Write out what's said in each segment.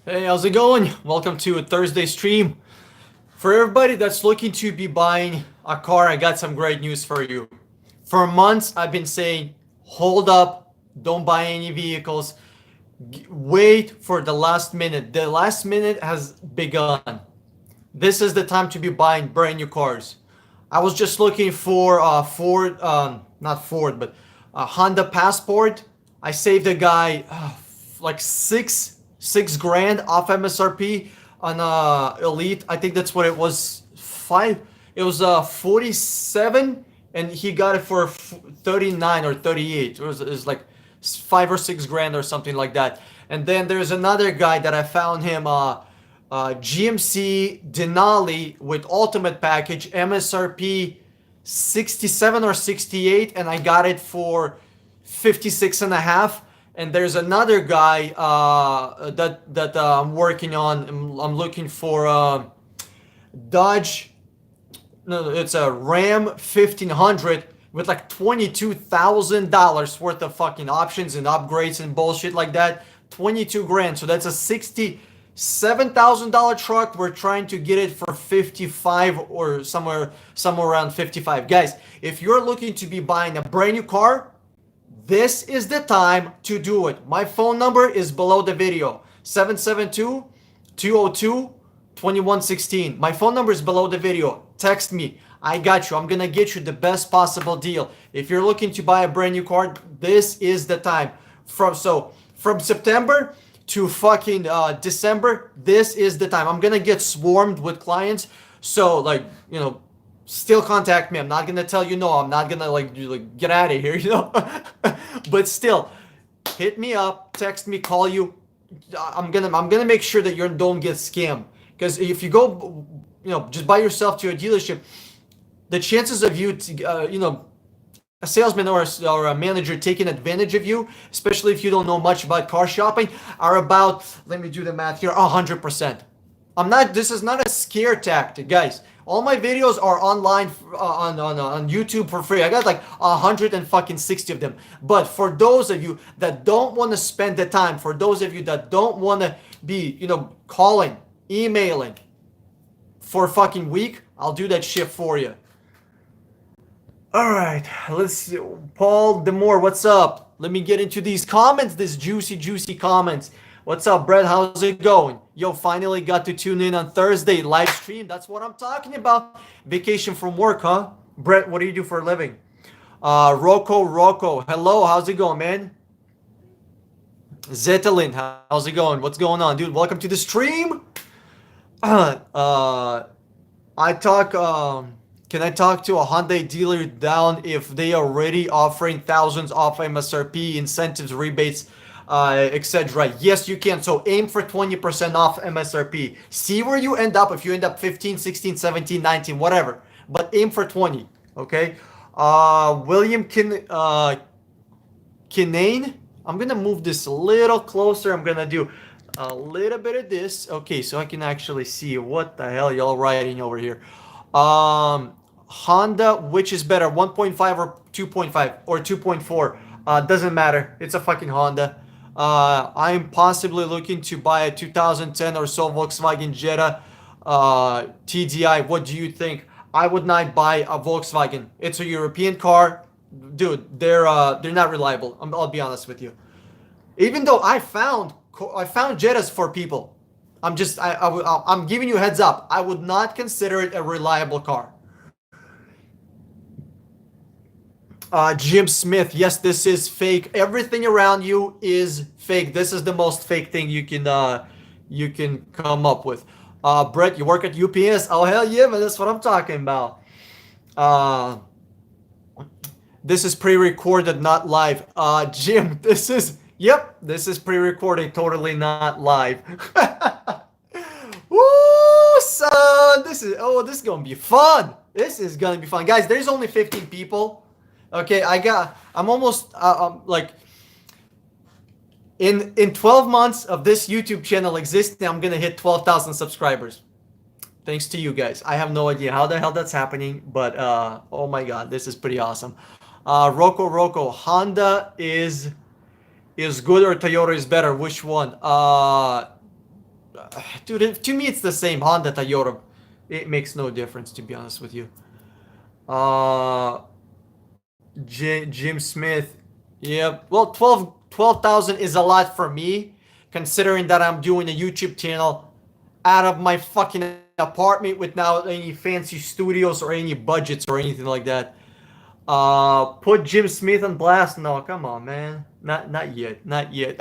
Hey, how's it going? Welcome to a Thursday stream. For everybody that's looking to be buying a car, I got some great news for you. For months, I've been saying, hold up, don't buy any vehicles, wait for the last minute. The last minute has begun. This is the time to be buying brand new cars. I was just looking for Ford, not Ford, but a Honda Passport. I saved a guy like six grand off MSRP on Elite. I think that's what it was. Five. It was 47, and he got it for 39 or 38. It was like 5 or 6 grand or something like that. And then there's another guy that I found him. GMC Denali with ultimate package MSRP 67 or 68, and I got it for 56 and a half. And there's another guy that I'm working on. I'm looking for Dodge. No, it's a Ram 1500 with like $22,000 worth of fucking options and upgrades and bullshit like that. 22 grand. So that's a $67,000 truck. We're trying to get it for 55 or somewhere around 55. Guys, if you're looking to be buying a brand new car, this is the time to do it. My phone number is below the video. 772-202-2116. My phone number is below the video. Text me. I got you. I'm going to get you the best possible deal. If you're looking to buy a brand new car, this is the time. From September to fucking December, this is the time. I'm going to get swarmed with clients. So like, still contact me. I'm not gonna tell you no. I'm not gonna like get out of here. But still, hit me up, text me, call you. I'm gonna make sure that you don't get scammed. Because if you go, just by yourself to a dealership, the chances of you to, a salesman or a manager taking advantage of you, especially if you don't know much about car shopping, are about, let me do the math here, 100%. This is not a scare tactic, guys. All my videos are online on YouTube for free. I got like 160 of them. But for those of you that don't want to spend the time, for those of you that don't want to be, calling, emailing for a fucking week, I'll do that shit for you. All right, let's see. Paul Demore, what's up? Let me get into these comments, this juicy comments. What's up, Brett? How's it going? Yo, finally got to tune in on Thursday live stream. That's what I'm talking about. Vacation from work, huh? Brett, what do you do for a living? Rocco. Hello, how's it going, man? Zetalin, how's it going? What's going on, dude? Welcome to the stream. Can I talk to a Hyundai dealer down if they are already offering thousands off MSRP, incentives, rebates, etc.? Yes, you can. So aim for 20% off MSRP. See where you end up. If you end up 15, 16, 17, 19, whatever. But aim for 20. Okay. William Kinane. I'm going to move this a little closer. I'm going to do a little bit of this. Okay, so I can actually see what the hell y'all writing over here. Honda, which is better, 1.5 or 2.5 or 2.4? Doesn't matter. It's a fucking Honda. I'm possibly looking to buy a 2010 or so Volkswagen Jetta TDI. What do you think? I would not buy a Volkswagen. It's a European car, dude. They're not reliable. I'll be honest with you. Even though I found Jettas for people, I'm giving you a heads up. I would not consider it a reliable car. Jim Smith, yes, this is fake. Everything around you is fake. This is the most fake thing you can come up with. Brett, you work at UPS? Oh hell yeah, man, that's what I'm talking about. This is pre-recorded, not live. Jim, this is pre-recorded, totally not live. Woo, son, this is gonna be fun. This is gonna be fun, guys. There's only 15 people. Okay, I'm almost like in 12 months of this YouTube channel existing, I'm gonna hit 12,000 subscribers. Thanks to you guys. I have no idea how the hell that's happening, but oh my god, this is pretty awesome. Rocco, Honda is good or Toyota is better? Which one? Dude, to me it's the same. Honda, Toyota. It makes no difference, to be honest with you. Uh, Jim Smith. Yeah. Well, 12,000 is a lot for me, considering that I'm doing a YouTube channel out of my fucking apartment without any fancy studios or any budgets or anything like that. Put Jim Smith on blast? No, come on, man. Not yet. Not yet.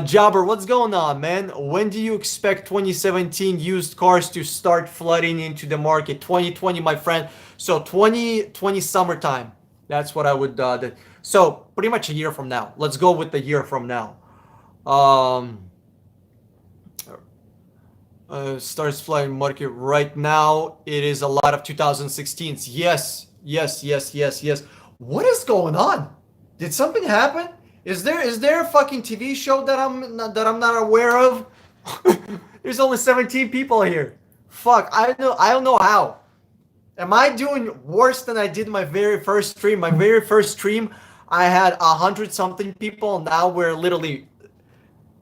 Jobber, what's going on, man? When do you expect 2017 used cars to start flooding into the market? 2020, my friend. So 2020 summertime. That's what I would. So pretty much a year from now. Let's go with the year from now. Um, Starts flooding market right now. It is a lot of 2016s. Yes, yes, yes, yes, yes. What is going on? Did something happen? Is there a fucking TV show that I'm not aware of? There's only 17 people here. Fuck, I don't know how. Am I doing worse than I did my very first stream? My very first stream, I had 100 something people. Now we're literally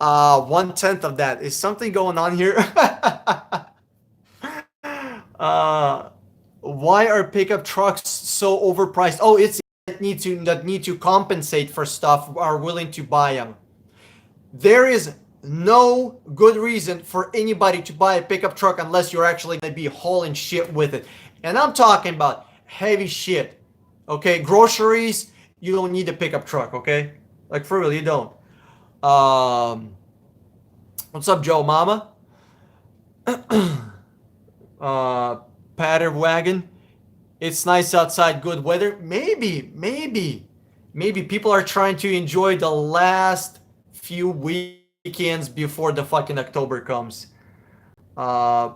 1/10 of that. Is something going on here? uh, why are pickup trucks so overpriced? Oh, it's that need to compensate for stuff are willing to buy them. There is no good reason for anybody to buy a pickup truck unless you're actually going to be hauling shit with it. And I'm talking about heavy shit. Okay, groceries, you don't need a pickup truck, okay? Like for real, you don't. What's up, Joe Mama? Patter wagon. It's nice outside, good weather. Maybe people are trying to enjoy the last few weekends before the fucking October comes. Uh,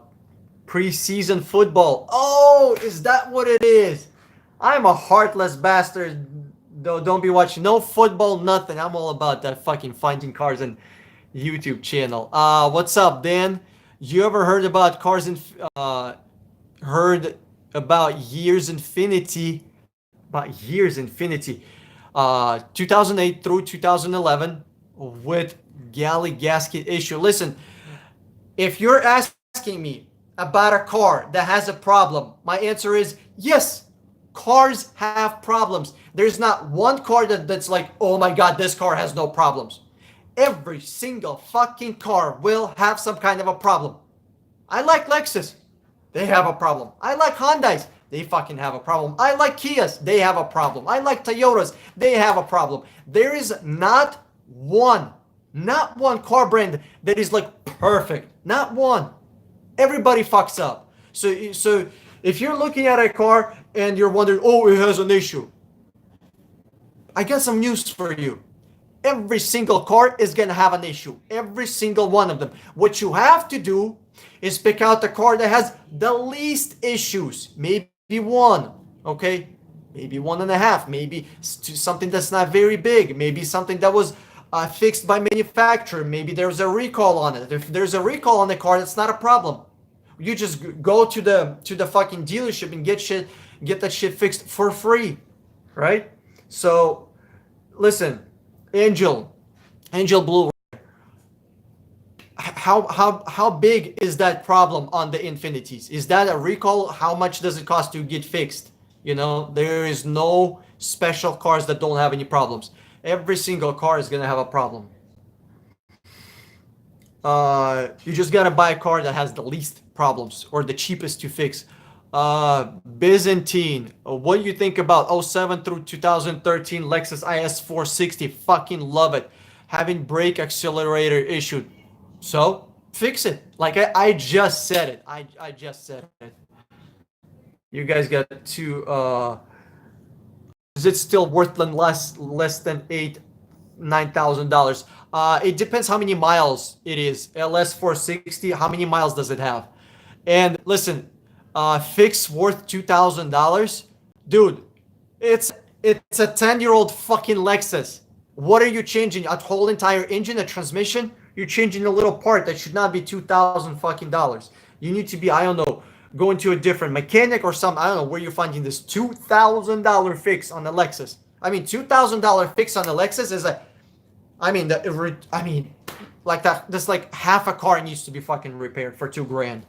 Preseason football. Oh, is that what it is? I'm a heartless bastard. Though, don't be watching no football, nothing. I'm all about that fucking finding cars and YouTube channel. What's up, Dan? You ever heard about cars in heard about Years Infinity? About Years Infinity. 2008 through 2011 with galley gasket issue. Listen, if you're asking me about a car that has a problem, my answer is yes. Cars have problems. There's not one car that's like, oh my god, this car has no problems. Every single fucking car will have some kind of a problem. I like Lexus. They have a problem. I like Hondas. They fucking have a problem. I like Kias. They have a problem. I like Toyotas. They have a problem. There is not one car brand that is like perfect. Not one. Everybody fucks up. So if you're looking at a car and you're wondering, oh, it has an issue, I got some news for you. Every single car is going to have an issue. Every single one of them. What you have to do is pick out the car that has the least issues. Maybe one, okay? Maybe 1.5. Maybe something that's not very big. Maybe something that was fixed by manufacturer. Maybe there's a recall on it. If there's a recall on the car, that's not a problem. You just go to the fucking dealership and get that shit fixed for free, right? So, listen, Angel Blue. How big is that problem on the Infinities? Is that a recall? How much does it cost to get fixed? You know, there is no special cars that don't have any problems. Every single car is gonna have a problem. You just gotta buy a car that has the least problems or the cheapest to fix. Byzantine, what do you think about 07 through 2013 Lexus IS 460? Fucking love it. Having brake accelerator issue. So fix it. Like I just said it. I just said it. You guys got to. Is it still worth less than $9,000? It depends how many miles it is. LS 460. How many miles does it have? And listen, fix worth $2,000, dude. It's a 10-year-old fucking Lexus. What are you changing? A whole entire engine, a transmission? You're changing a little part that should not be $2,000 fucking dollars. You need to be, I don't know, going to a different mechanic or something. I don't know where you're finding this $2,000 fix on the Lexus. I mean, $2,000 fix on the Lexus is a, I mean, like that. That's like half a car needs to be fucking repaired for 2 grand.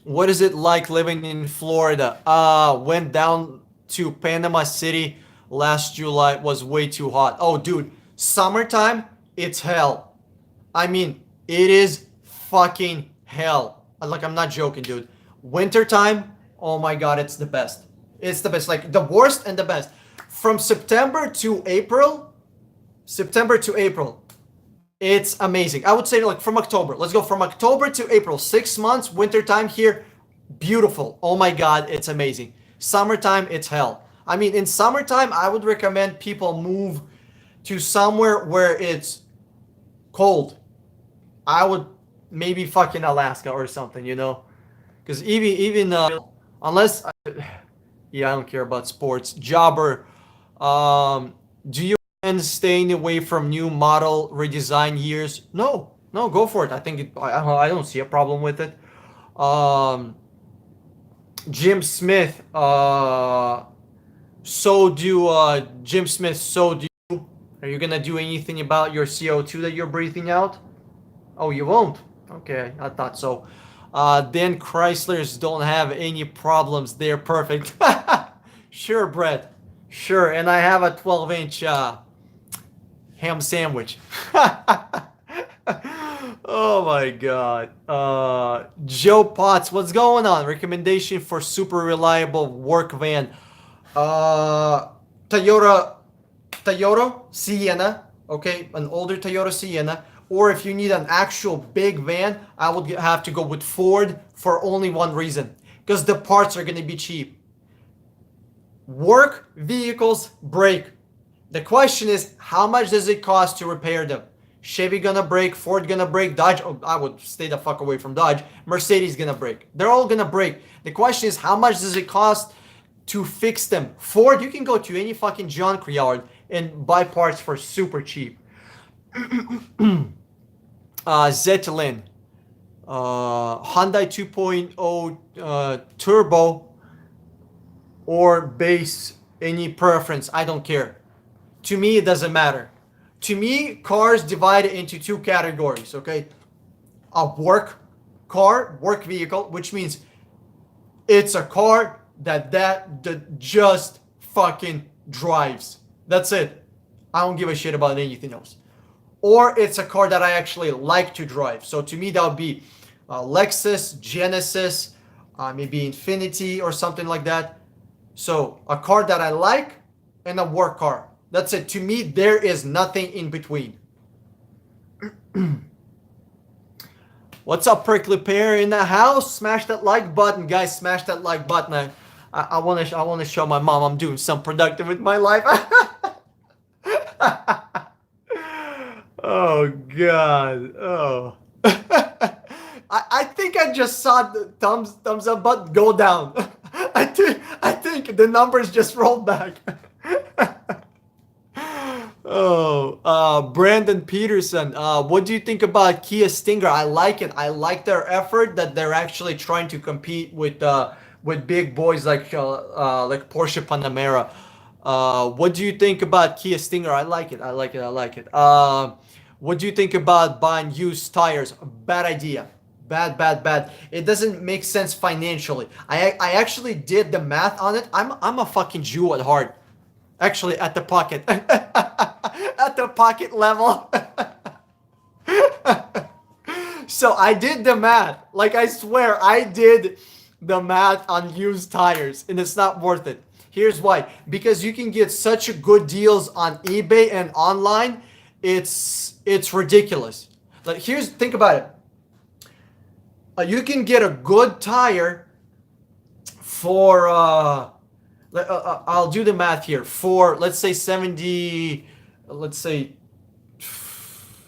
What is it like living in Florida? Went down to Panama City last July. Was way too hot. Oh, dude, summertime, it's hell. I mean, it is fucking hell. Like, I'm not joking, dude. Wintertime, oh my god, it's the best. It's the best. Like, the worst and the best. From September to April, it's amazing. I would say like from October. Let's go from October to April. 6 months, wintertime here, beautiful. Oh my god, it's amazing. Summertime, it's hell. I mean, in summertime, I would recommend people move to somewhere where it's cold. I would maybe fucking Alaska or something, you know? Because unless yeah, I don't care about sports. Jobber, do you recommend staying away from new model redesign years? No, no, go for it. I think I don't see a problem with it. Um, Jim Smith, Jim Smith, so do you. Are you gonna do anything about your CO2 that you're breathing out? Oh, you won't? Okay, I thought so. Then Chryslers don't have any problems. They're perfect. Sure, Brett. Sure, and I have a 12-inch ham sandwich. Oh my god. Joe Potts, what's going on? Recommendation for super reliable work van. Toyota Sienna, okay, an older Toyota Sienna. Or if you need an actual big van, I would have to go with Ford for only one reason. Because the parts are going to be cheap. Work vehicles break. The question is, how much does it cost to repair them? Chevy gonna break, Ford gonna break, Dodge, oh, I would stay the fuck away from Dodge. Mercedes gonna break. They're all gonna break. The question is, how much does it cost to fix them? Ford, you can go to any fucking junkyard and buy parts for super cheap. Zeppelin, Hyundai 2.0 turbo or base, any preference, I don't care. To me, it doesn't matter. To me, cars divided into two categories, okay? A work car, work vehicle, which means it's a car that just fucking drives. That's it. I don't give a shit about anything else. Or it's a car that I actually like to drive. So to me, that would be Lexus, Genesis, maybe Infiniti or something like that. So a car that I like and a work car. That's it. To me, there is nothing in between. What's up, Prickly Pear in the house? Smash that like button, guys. Smash that like button. I want to show my mom I'm doing something productive with my life. Oh God. Oh. I think I just saw the thumbs up button go down. I think the numbers just rolled back. Oh, Brandon Peterson. What do you think about Kia Stinger? I like it. I like their effort that they're actually trying to compete with big boys like Porsche Panamera. What do you think about Kia Stinger? I like it. I like it. I like it. What do you think about buying used tires? Bad idea. Bad. It doesn't make sense financially. I actually did the math on it. I'm a fucking Jew at heart. Actually, at the pocket. At the pocket level. So I did the math. Like, I swear, I did the math on used tires, and it's not worth it. Here's why. Because you can get such good deals on eBay and online. It's ridiculous. Like, think about it. You can get a good tire for I'll do the math here. For, let's say 70, let's say,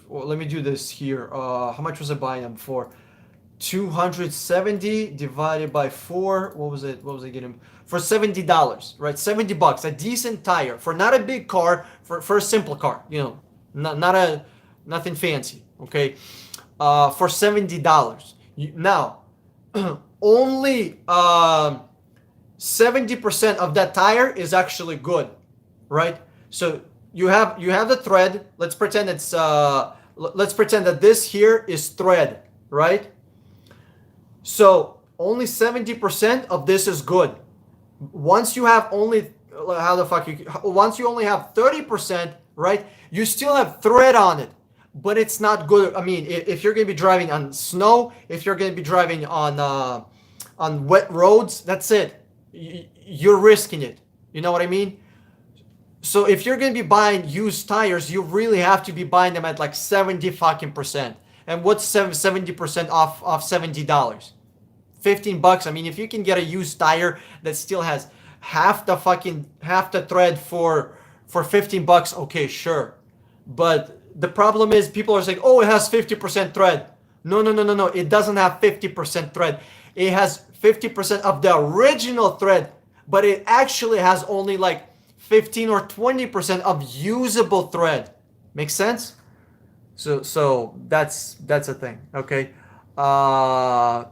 well, let me do this here. How much was I buying them for? 270 divided by 4. What was I getting? For $70, right? $70. A decent tire for not a big car, for a simple car, you know, nothing fancy, okay? For $70. Now, only 70% of that tire is actually good. right? So you have the thread. Let's pretend that this here is thread, right? So only 70% of this is good. Once you have only how the fuck you once you only have 30%, right? You still have thread on it, but it's not good. I mean, if you're going to be driving on snow, if you're going to be driving on wet roads, that's it. You're risking it. You know what I mean? So if you're going to be buying used tires, you really have to be buying them at like 70 fucking percent. And what's 70% off $70? 15 bucks. I mean, if you can get a used tire that still has half the thread for 15 bucks, okay, sure. But the problem is people are saying, "Oh, it has 50% thread." No, no, no, no, no. It doesn't have 50% thread. It has 50% of the original thread, but it actually has only like 15 or 20% of usable thread. Make sense? So that's a thing. Okay. Uh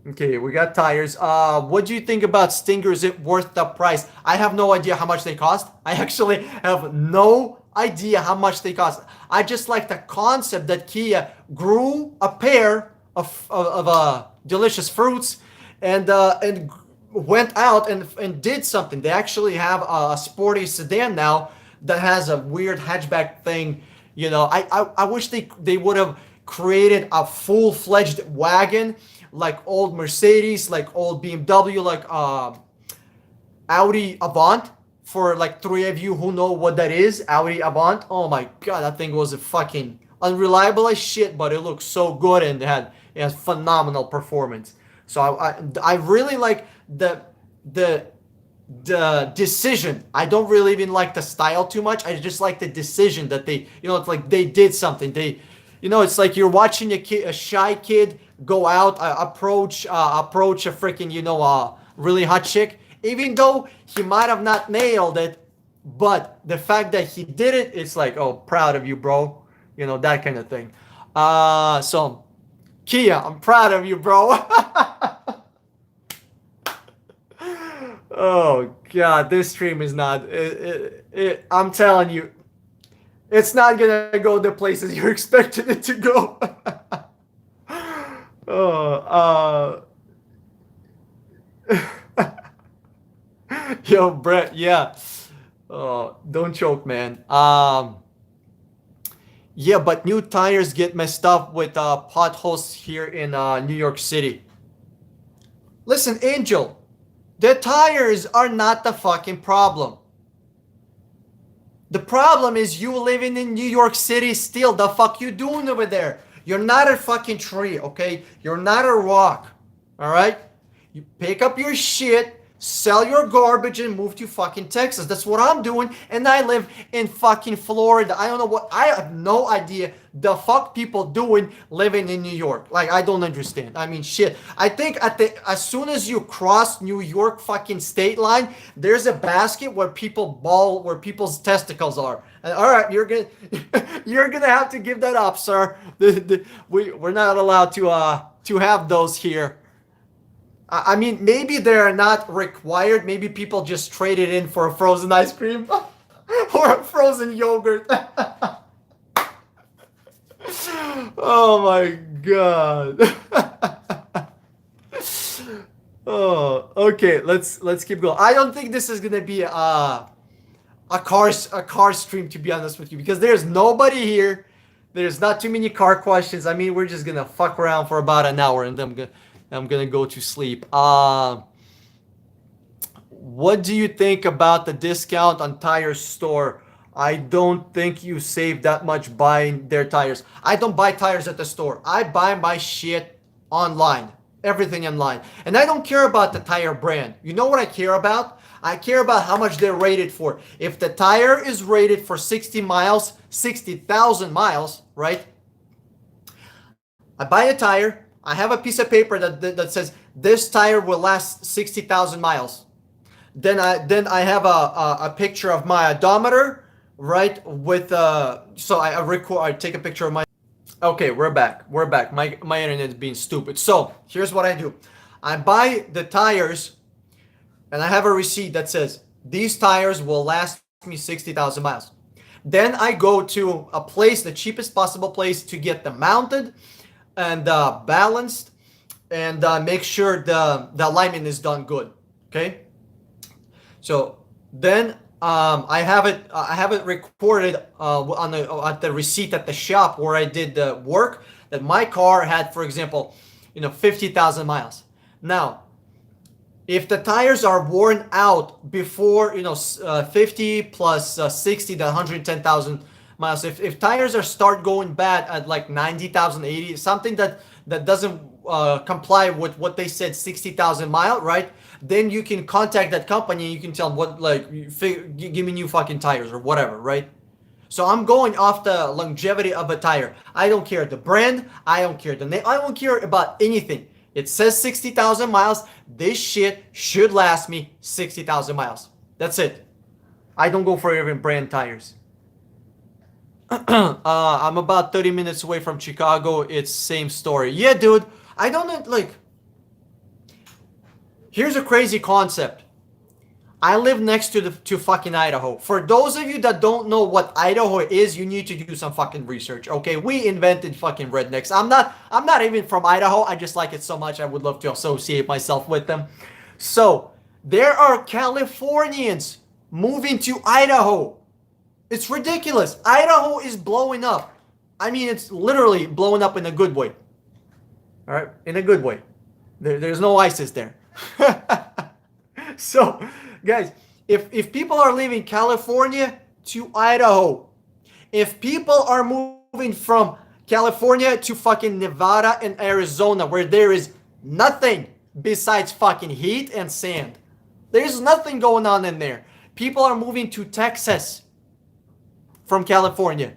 Okay, we got tires. What do you think about Stinger? Is it worth the price? I have no idea how much they cost. I actually have no idea how much they cost. I just like the concept that Kia grew a pair of delicious fruits and went out and did something. They actually have a sporty sedan now that has a weird hatchback thing. You know, I wish they would have created a full-fledged wagon like old Mercedes, like old BMW, like Audi Avant. For like three of you who know what that is, Audi Avant. Oh my god, that thing was a fucking unreliable as shit, but it looked so good and it had phenomenal performance. So I really like the the decision. I don't really even like the style too much. I just like the decision that it's like they did something. It's like you're watching a shy kid go out, approach a freaking, really hot chick, even though he might have not nailed it, but the fact that he did it, it's like, oh, proud of you, bro. That kind of thing. So Kia, I'm proud of you, bro. Oh god, this stream is not. I'm telling you, it's not gonna go the places you're expecting it to go. Oh, yo, Brett, yeah. Oh, don't choke, man. Yeah, but new tires get messed up with potholes here in New York City. Listen, Angel, the tires are not the fucking problem. The problem is you living in New York City still. The fuck you doing over there? You're not a fucking tree, okay? You're not a rock, all right? You pick up your shit, sell your garbage, and move to fucking Texas. That's what I'm doing, and I live in fucking Florida. I have no idea the fuck people doing living in New York. Like, I don't understand. I mean, shit. I think as soon as you cross New York fucking state line, there's a basket where where people's testicles are. And, all right, you're gonna have to give that up, sir. We're not allowed to have those here. I mean, maybe they're not required. Maybe people just trade it in for a frozen ice cream or a frozen yogurt. Oh my god. Oh, okay. Let's keep going. I don't think this is gonna be a car stream, to be honest with you, because there's nobody here. There's not too many car questions. I mean, we're just gonna fuck around for about an hour, and then I'm gonna go to sleep. What do you think about the discount on tire store? I don't think you save that much buying their tires. I don't buy tires at the store. I buy my shit online. Everything online. And I don't care about the tire brand. You know what I care about? I care about how much they're rated for. If the tire is rated for 60 miles, 60,000 miles, right? I buy a tire. I have a piece of paper that says this tire will last 60,000 miles. Then I have a picture of my odometer, right? With so I record. I take a picture of my. Okay, we're back. We're back. My internet is being stupid. So here's what I do. I buy the tires, and I have a receipt that says these tires will last me 60,000 miles. Then I go to a place, the cheapest possible place to get them mounted and balanced, and make sure the alignment is done good. Okay. So then I have it recorded at the receipt at the shop where I did the work that my car had, for example, 50,000 miles. Now, if the tires are worn out before 50 plus 60, the 110,000 miles, if tires are start going bad at like 90,000, 80, something that doesn't comply with what they said, 60,000 mile, right? Then you can contact that company and you can tell them what, like, give me new fucking tires or whatever, right? So I'm going off the longevity of a tire. I don't care the brand, I don't care the name, I don't care about anything. It says 60,000 miles. This shit should last me 60,000 miles. That's it. I don't go for even brand tires. I'm about 30 minutes away from Chicago. It's same story. Yeah, dude. I don't know, like, here's a crazy concept. I live next to fucking Idaho. For those of you that don't know what Idaho is, you need to do some fucking research. Okay, we invented fucking rednecks. I'm not even from Idaho. I just like it so much. I would love to associate myself with them. So there are Californians moving to Idaho. It's ridiculous. Idaho is blowing up. I mean, it's literally blowing up in a good way. All right, in a good way. There's no ISIS there. So, guys, if people are leaving California to Idaho, if people are moving from California to fucking Nevada and Arizona, where there is nothing besides fucking heat and sand, there's nothing going on in there. People are moving to Texas from California.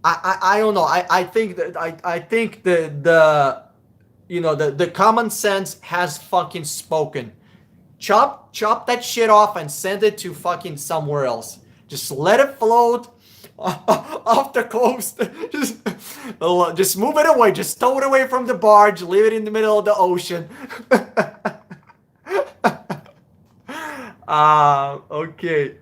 I don't know. I think the common sense has fucking spoken. Chop that shit off and send it to fucking somewhere else. Just let it float off the coast. Just move it away. Just tow it away from the barge. Leave it in the middle of the ocean. Okay.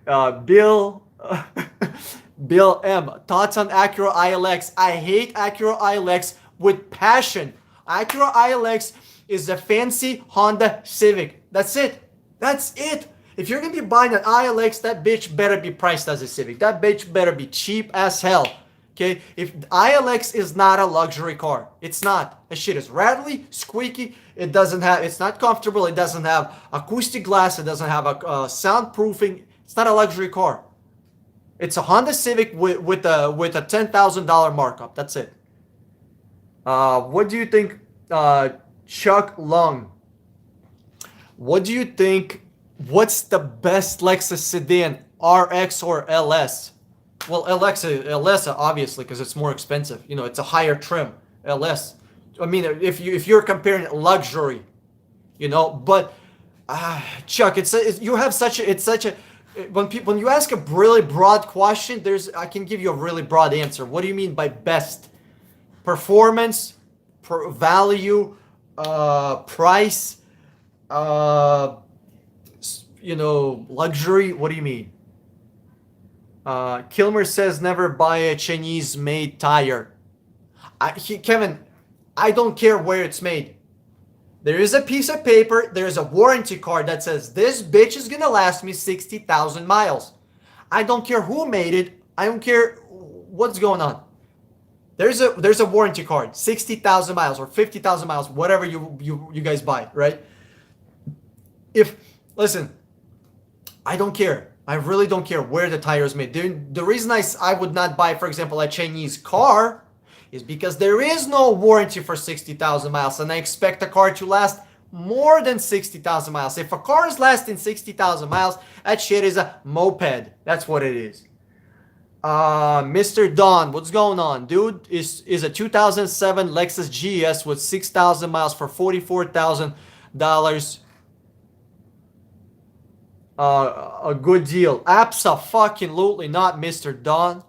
Bill M. Thoughts on Acura ILX? I hate Acura ILX with passion. Acura ILX is a fancy Honda Civic. That's it. That's it. If you're going to be buying an ILX, that bitch better be priced as a Civic. That bitch better be cheap as hell. Okay? If ILX is not a luxury car. It's not. That shit is rattly, squeaky. It's not comfortable. It doesn't have acoustic glass. It doesn't have a soundproofing. It's not a luxury car. It's a Honda Civic with a $10,000 markup. That's it. What do you think, Chuck Lung? What do you think? What's the best Lexus sedan, RX or LS? Well, LS obviously, because it's more expensive. It's a higher trim. LS. I mean, if you're comparing luxury, but Chuck, when you ask a really broad question, I can give you a really broad answer. What do you mean by best? Performance, value, price, luxury. What do you mean? Kilmer says never buy a Chinese-made tire. Kevin, I don't care where it's made. There is a piece of paper, there's a warranty card that says this bitch is gonna last me 60,000 miles. I don't care who made it. I don't care what's going on. There's a warranty card, 60,000 miles or 50,000 miles, whatever you guys buy, right? Listen, I don't care. I really don't care where the tire is made. The reason I would not buy, for example, a Chinese car is because there is no warranty for 60,000 miles, and I expect a car to last more than 60,000 miles. If a car is lasting 60,000 miles, that shit is a moped. That's what it is. Mr. Don, what's going on? Dude, is a 2007 Lexus GS with 6,000 miles for $44,000 a good deal? Abso-fucking-lutely not, Mr. Don.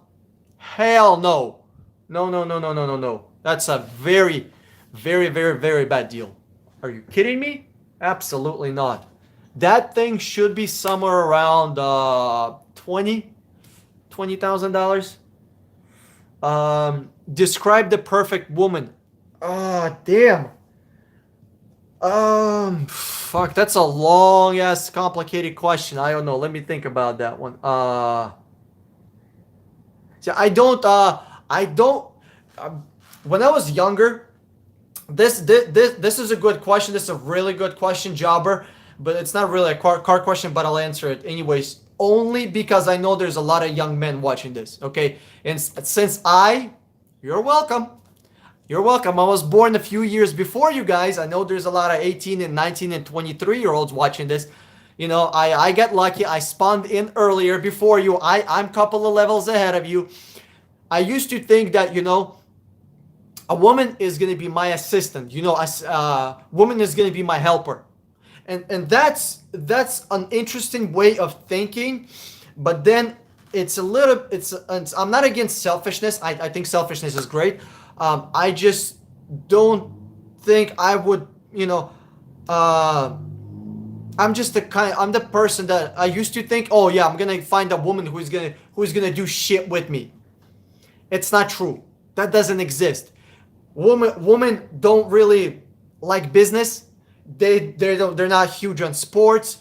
Hell no. No. That's a very, very, very, very bad deal. Are you kidding me? Absolutely not. That thing should be somewhere around 20,000 dollars. Describe the perfect woman. Ah, damn. Fuck, that's a long ass complicated question. I don't know. Let me think about that one. See, I don't. Um, when I was younger, this is a good question. This is a really good question, Jobber. But it's not really a car question. But I'll answer it anyways. Only because I know there's a lot of young men watching this. Okay, and since you're welcome. You're welcome. I was born a few years before you guys. I know there's a lot of 18 and 19 and 23-year-olds watching this. You know, I get lucky. I spawned in earlier before you. I'm a couple of levels ahead of you. I used to think that, a woman is going to be my assistant. A woman is going to be my helper. And that's an interesting way of thinking. But then I'm not against selfishness. I think selfishness is great. I just don't think I would, I'm the person that I used to think, oh yeah, I'm gonna find a woman who's gonna do shit with me. It's not true. That doesn't exist. Women don't really like business. They're not huge on sports.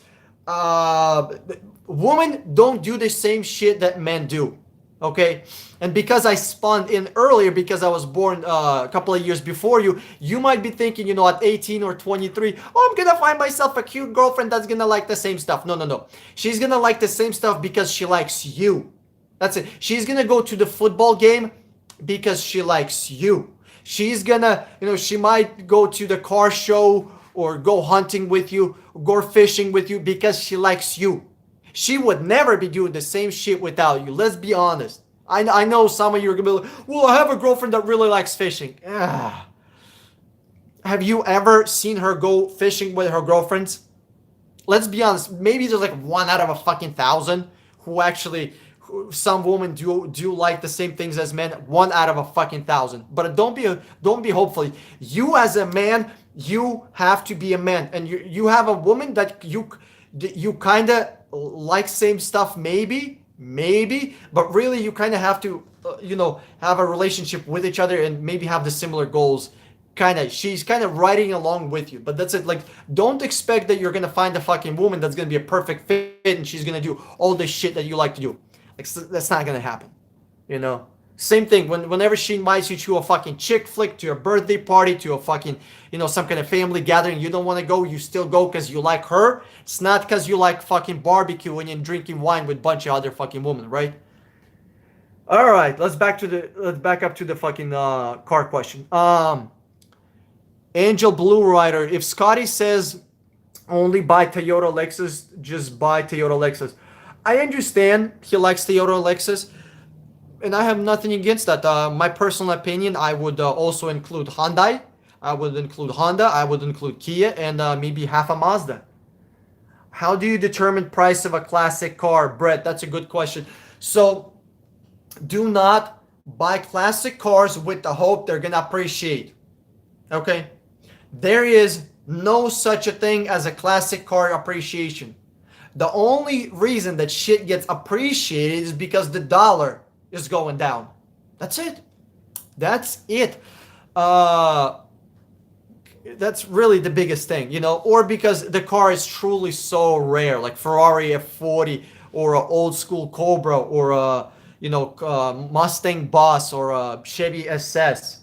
Women don't do the same shit that men do. Okay, and because I spawned in earlier, because I was born a couple of years before you, you might be thinking, at 18 or 23, oh, I'm gonna find myself a cute girlfriend that's gonna like the same stuff. No, no, no. She's gonna like the same stuff because she likes you. That's it. She's gonna go to the football game because she likes you. She's gonna, she might go to the car show or go hunting with you, go fishing with you because she likes you. She would never be doing the same shit without you. Let's be honest. I know some of you are going to be like, well, I have a girlfriend that really likes fishing. Ugh. Have you ever seen her go fishing with her girlfriends? Let's be honest. Maybe there's like 1 out of a fucking 1,000 who actually, some women do like the same things as men. 1 out of a fucking 1,000. But don't be hopeful. You as a man, you have to be a man. And you have a woman that you kind of like same stuff, maybe, but really you kind of have to, have a relationship with each other and maybe have the similar goals. She's kind of riding along with you, but that's it. Like, don't expect that you're gonna find a fucking woman that's gonna be a perfect fit and she's gonna do all the shit that you like to do. Like, that's not gonna happen, Same thing whenever she invites you to a fucking chick flick, to a birthday party, to a fucking, some kind of family gathering, you don't want to go, you still go because you like her. It's not because you like fucking barbecuing and drinking wine with a bunch of other fucking women, right? All right, let's back up to the fucking car question. Angel Blue Rider, if Scotty says only buy Toyota Lexus, just buy Toyota Lexus. I understand he likes Toyota Lexus. And I have nothing against that. My personal opinion, I would also include Hyundai. I would include Honda. I would include Kia and maybe half a Mazda. How do you determine price of a classic car, Brett? That's a good question. So do not buy classic cars with the hope they're gonna appreciate. Okay? There is no such a thing as a classic car appreciation. The only reason that shit gets appreciated is because the dollar is going down. That's it. That's it. That's really the biggest thing, or because the car is truly so rare, like Ferrari F40 or an old school Cobra or a Mustang Boss or a Chevy SS.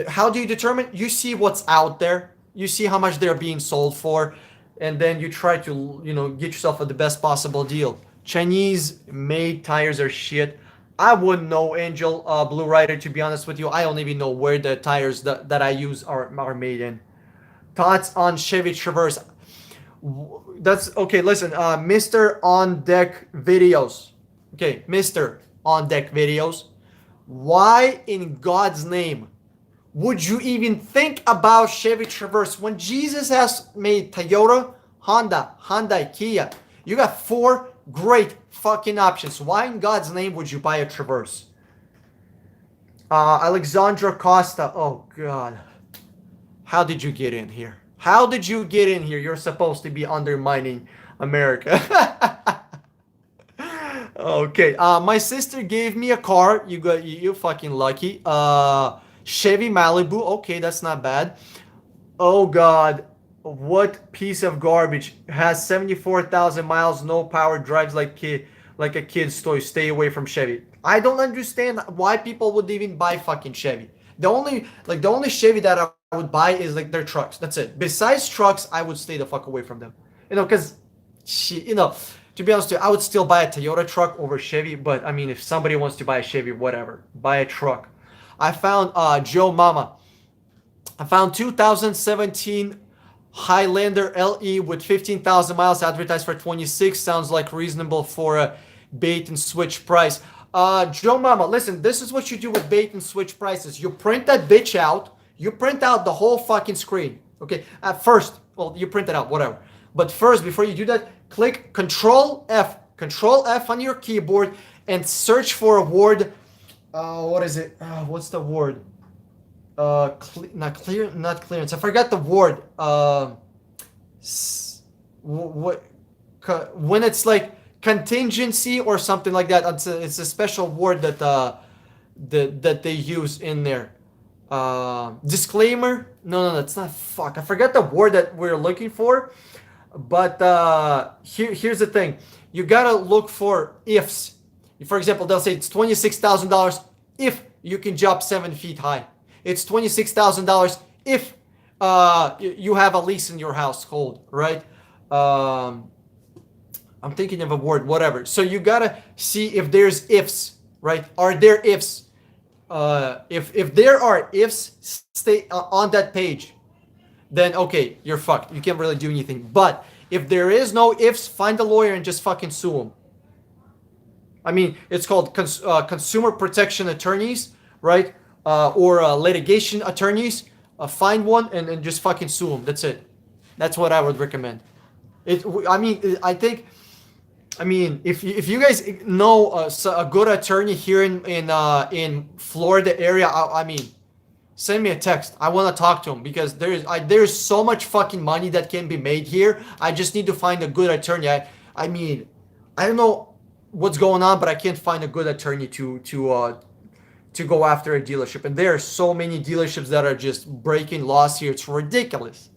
How do you determine? You see what's out there. You see how much they're being sold for, and then you try to get yourself at the best possible deal. Chinese made tires are shit. I wouldn't know, Angel Blue Rider, to be honest with you. I don't even know where the tires that I use are made in. Thoughts on Chevy Traverse? That's okay. Listen, Mr. On Deck Videos. Okay, Mr. On Deck Videos. Why in God's name would you even think about Chevy Traverse when Jesus has made Toyota, Honda, Hyundai, Kia? You got 4 great fucking options. Why in God's name would you buy a Traverse? Alexandra Costa. Oh God. How did you get in here? How did you get in here? You're supposed to be undermining America. Okay. My sister gave me a car. You fucking lucky. Chevy Malibu. Okay, that's not bad. Oh God, what piece of garbage has 74,000 miles, no power, drives like a kid's toy. Stay away from Chevy. I don't understand why people would even buy fucking Chevy. The only Chevy that I would buy is like their trucks. That's it. Besides trucks, I would stay the fuck away from them. Because to be honest with you, I would still buy a Toyota truck over Chevy. But I mean, if somebody wants to buy a Chevy, whatever, buy a truck. I found Joe Mama. I found 2017 Highlander LE with 15,000 miles advertised for 26. Sounds like reasonable for a bait and switch price. Joe Mama, listen, this is what you do with bait and switch prices. You print that bitch out. You print out the whole fucking screen. Okay. At first, well, you print it out, whatever. But first, before you do that, click Control F. Control F on your keyboard and search for a word. What is it? What's the word? Not clearance. I forgot the word. When it's like contingency or something like that. It's a special word that they use in there. Disclaimer. No, that's not. Fuck. I forgot the word that we're looking for. But here's the thing. You gotta look for ifs. For example, they'll say it's $26,000 if you can jump 7 feet high. It's $26,000 if you have a lease in your household, right? I'm thinking of a word, whatever. So you gotta see if there's ifs, right? Are there ifs? If there are ifs, stay on that page. Then okay, you're fucked. You can't really do anything. But if there is no ifs, find a lawyer and just fucking sue them. I mean, it's called consumer protection attorneys, right? Or litigation attorneys. Find one and just fucking sue them. That's it. That's what I would recommend. If you guys know a good attorney here in Florida area, send me a text. I want to talk to him because there's so much fucking money that can be made here. I just need to find a good attorney. I don't know what's going on, but I can't find a good attorney to go after a dealership. And there are so many dealerships that are just breaking laws here. It's ridiculous.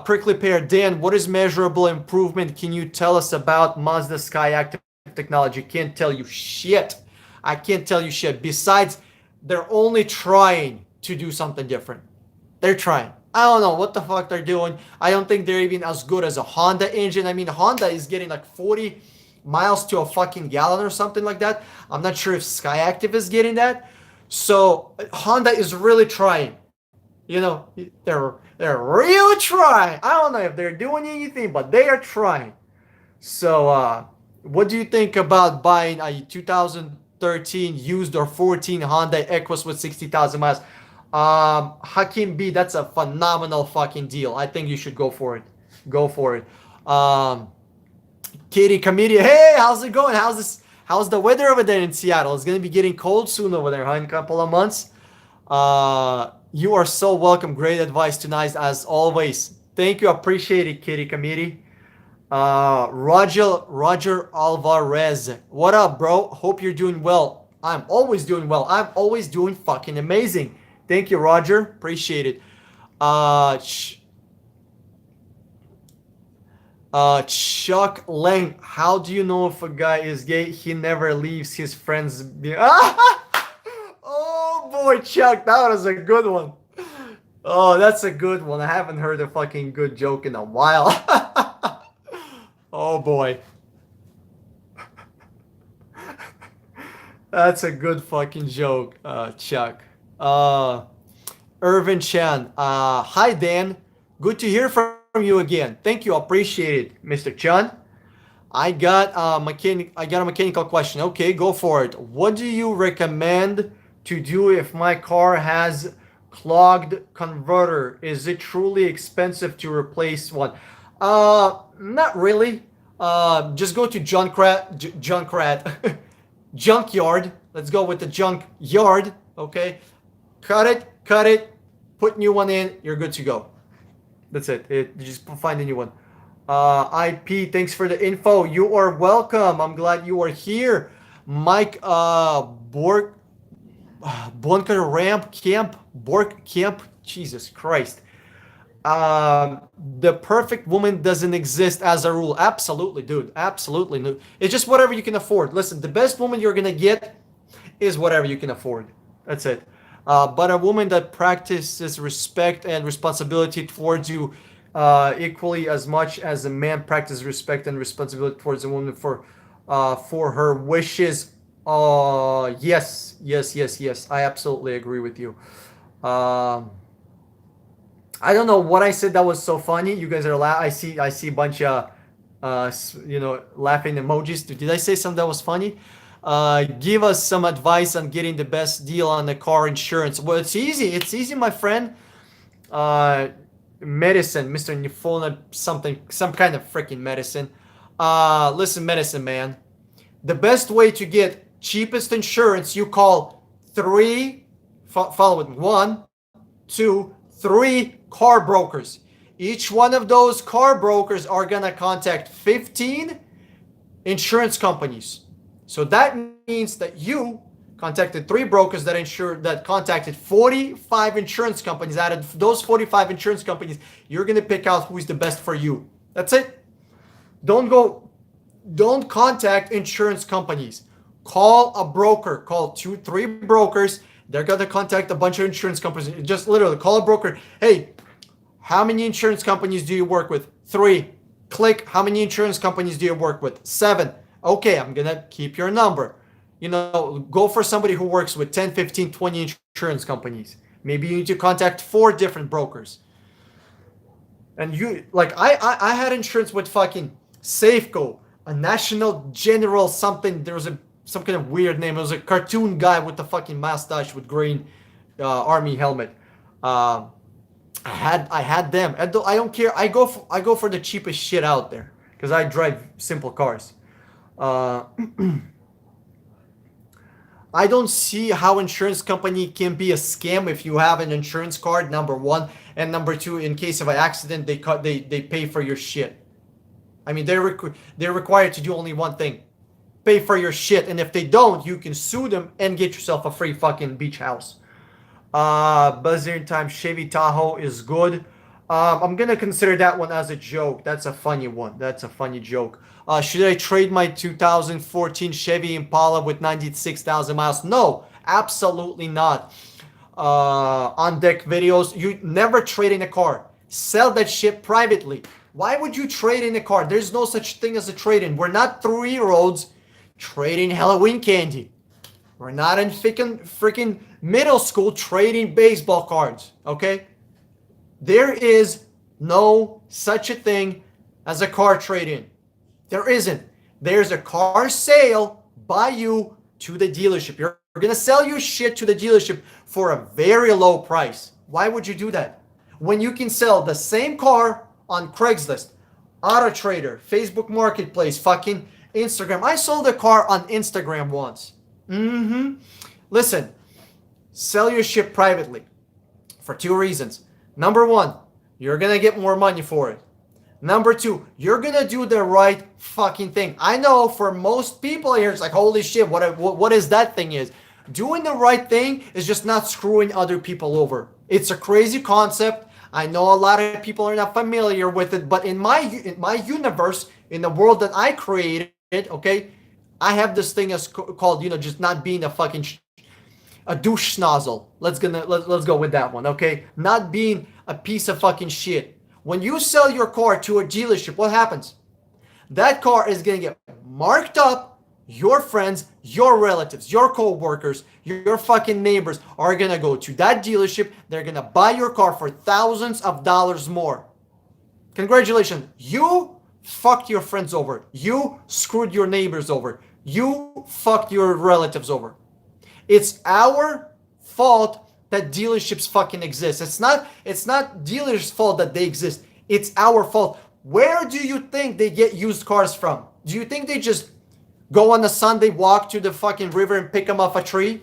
Prickly Pear, Dan, what is measurable improvement? Can you tell us about Mazda Sky Active technology? Can't tell you shit. I can't tell you shit. Besides, they're only trying to do something different. They're trying. I don't know what the fuck they're doing. I don't think they're even as good as a Honda engine. I mean, Honda is getting like 40 miles to a fucking gallon or something like that. I'm not sure if Sky Active is getting that. So Honda is really trying. They're really trying. I don't know if they're doing anything, but they are trying. So what do you think about buying a 2013 used or 14 Honda Equus with 60,000 miles? Hakim B, that's a phenomenal fucking deal. I think you should go for it. Go for it. Katie Comedian, hey, how's it going? How's the weather over there in Seattle? It's gonna be getting cold soon over there, huh? In a couple of months. You are so welcome. Great advice tonight, as always. Thank you. Appreciate it, Katie Committee. Roger Alvarez. What up, bro? Hope you're doing well. I'm always doing well. I'm always doing fucking amazing. Thank you, Roger. Appreciate it. Chuck Lang. How do you know if a guy is gay? He never leaves his friends. Oh boy, Chuck, that was a good one. Oh, that's a good one. I haven't heard a fucking good joke in a while. Oh boy. That's a good fucking joke, Chuck. Irvin Chan. Hi, Dan. Good to hear from you again. Thank you. Appreciate it, Mr. Chan. I got a mechanical question. Okay, go for it. What do you recommend to do if my car has clogged converter? Is it truly expensive to replace one? Not really. Just go to junkyard. Let's go with the junkyard. Okay, cut it, put new one in. You're good to go. That's it. Just find a new one. IP, thanks for the info. You are welcome. I'm glad you are here. Mike Borg Bunker Ramp Camp Borg Camp. Jesus Christ. The perfect woman doesn't exist as a rule. Absolutely, dude. Absolutely. No. It's just whatever you can afford. Listen, the best woman you're gonna get is whatever you can afford. That's it. But a woman that practices respect and responsibility towards you equally as much as a man practices respect and responsibility towards a woman for her wishes. Yes, yes, yes, yes. I absolutely agree with you. Um, I don't know what I said that was so funny. You guys are I see a bunch of laughing emojis. Did I say something that was funny? Give us some advice on getting the best deal on the car insurance. Well, it's easy. It's easy, my friend. Uh, Medicine, Mr. Nifona, something, some kind of freaking medicine. Listen, medicine man. The best way to get cheapest insurance, you call three. Follow it. One, two, three car brokers. Each one of those car brokers are gonna contact 15 insurance companies. So that means that you contacted three brokers that contacted 45 insurance companies. Out of those 45 insurance companies, you're gonna pick out who is the best for you. That's it. Don't go. Don't contact insurance companies. Call a broker. Call two, three brokers. They're gonna contact a bunch of insurance companies. Just literally call a broker. Hey, how many insurance companies do you work with? Three. Click. How many insurance companies do you work with? Seven. Okay, I'm gonna keep your number. Go for somebody who works with 10, 15, 20 insurance companies. Maybe you need to contact four different brokers. And I had insurance with fucking Safeco, a National General something. There was some kind of weird name. It was a cartoon guy with the fucking mustache with green army helmet. I had them. I don't care. I go for the cheapest shit out there because I drive simple cars. Uh, I don't see how insurance company can be a scam if you have an insurance card. Number one, and number two, in case of an accident, they pay for your shit. I mean, they're required to do only one thing: pay for your shit. And if they don't, you can sue them and get yourself a free fucking beach house. Buzzing time Chevy Tahoe is good. I'm gonna consider that one as a joke. That's a funny one. That's a funny joke. Should I trade my 2014 Chevy Impala with 96,000 miles? No, absolutely not. On deck videos, you never trade in a car. Sell that shit privately. Why would you trade in a car? There's no such thing as a trade-in. We're not 3-year-olds trading Halloween candy. We're not in freaking middle school trading baseball cards, okay? There is no such a thing as a car trade-in. There isn't. There's a car sale by you to the dealership. You're going to sell your shit to the dealership for a very low price. Why would you do that? When you can sell the same car on Craigslist, Auto Trader, Facebook Marketplace, fucking Instagram. I sold a car on Instagram once. Listen, sell your shit privately for two reasons. Number one, you're gonna get more money for it. Number two, you're gonna do the right fucking thing. I know for most people here, it's like, holy shit, what is that thing is? Doing the right thing is just not screwing other people over. It's a crazy concept. I know a lot of people are not familiar with it, but in my universe, in the world that I created, okay, I have this thing as called, just not being a fucking a douche snozzle. Let's go with that one, okay? Not being a piece of fucking shit. When you sell your car to a dealership, what happens? That car is gonna get marked up. Your friends, your relatives, your co-workers, your fucking neighbors are gonna go to that dealership. They're gonna buy your car for thousands of dollars more. Congratulations. You fucked your friends over. You screwed your neighbors over. You fucked your relatives over. It's our fault that dealerships fucking exist. It's not dealers' fault that they exist. It's our fault. Where do you think they get used cars from? Do you think they just go on a Sunday, walk to the fucking river and pick them off a tree?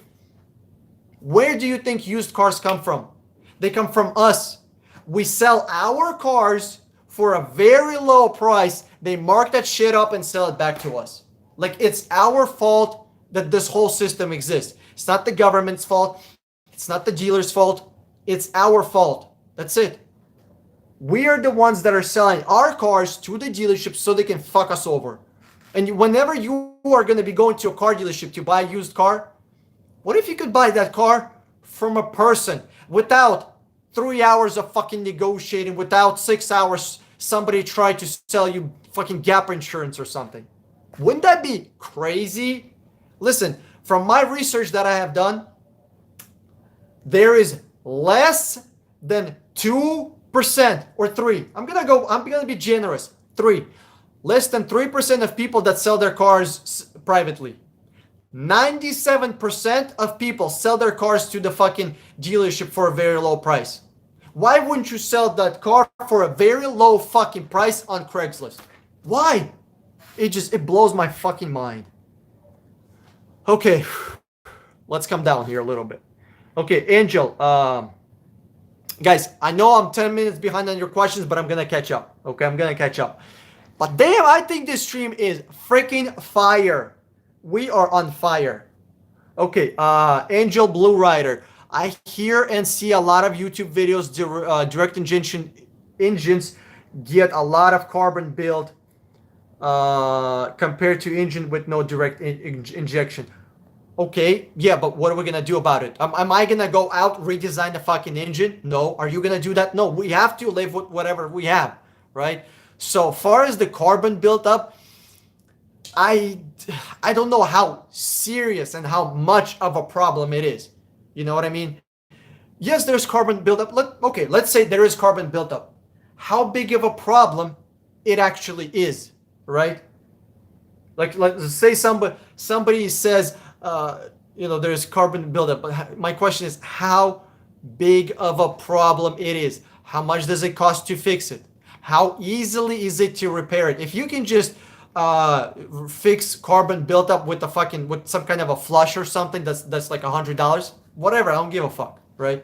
Where do you think used cars come from? They come from us. We sell our cars for a very low price. They mark that shit up and sell it back to us. Like, it's our fault that this whole system exists. It's not the government's fault. It's not the dealer's fault. It's our fault. That's it. We are the ones that are selling our cars to the dealership so they can fuck us over. And whenever you are going to be going to a car dealership to buy a used car, what if you could buy that car from a person without 3 hours of fucking negotiating, without 6 hours somebody tried to sell you fucking gap insurance or something? Wouldn't that be crazy? Listen, from my research that I have done, there is less than 2% or 3. I'm gonna be generous. 3. Less than 3% of people that sell their cars privately. 97% of people sell their cars to the fucking dealership for a very low price. Why wouldn't you sell that car for a very low fucking price on Craigslist? Why? It blows my fucking mind. Okay, let's come down here a little bit. Okay, Angel, guys, I know I'm 10 minutes behind on your questions, but I'm gonna catch up. Okay, I'm gonna catch up. But damn, I think this stream is freaking fire. We are on fire. Okay, Angel Blue Rider. I hear and see a lot of YouTube videos, direct engines get a lot of carbon build compared to engine with no direct injection. Okay, yeah, but what are we gonna do about it? Am I gonna go out, redesign the fucking engine? No. Are you gonna do that? No. We have to live with whatever we have, right? So far as the carbon built up, I don't know how serious and how much of a problem it is. You know what I mean? Yes, there's carbon buildup. Let's say there is carbon buildup. How big of a problem it actually is, right? Like, let's say somebody says, there's carbon buildup. But my question is, how big of a problem it is? How much does it cost to fix it? How easily is it to repair it? If you can just fix carbon buildup with some kind of a flush or something that's like $100, whatever, I don't give a fuck, right?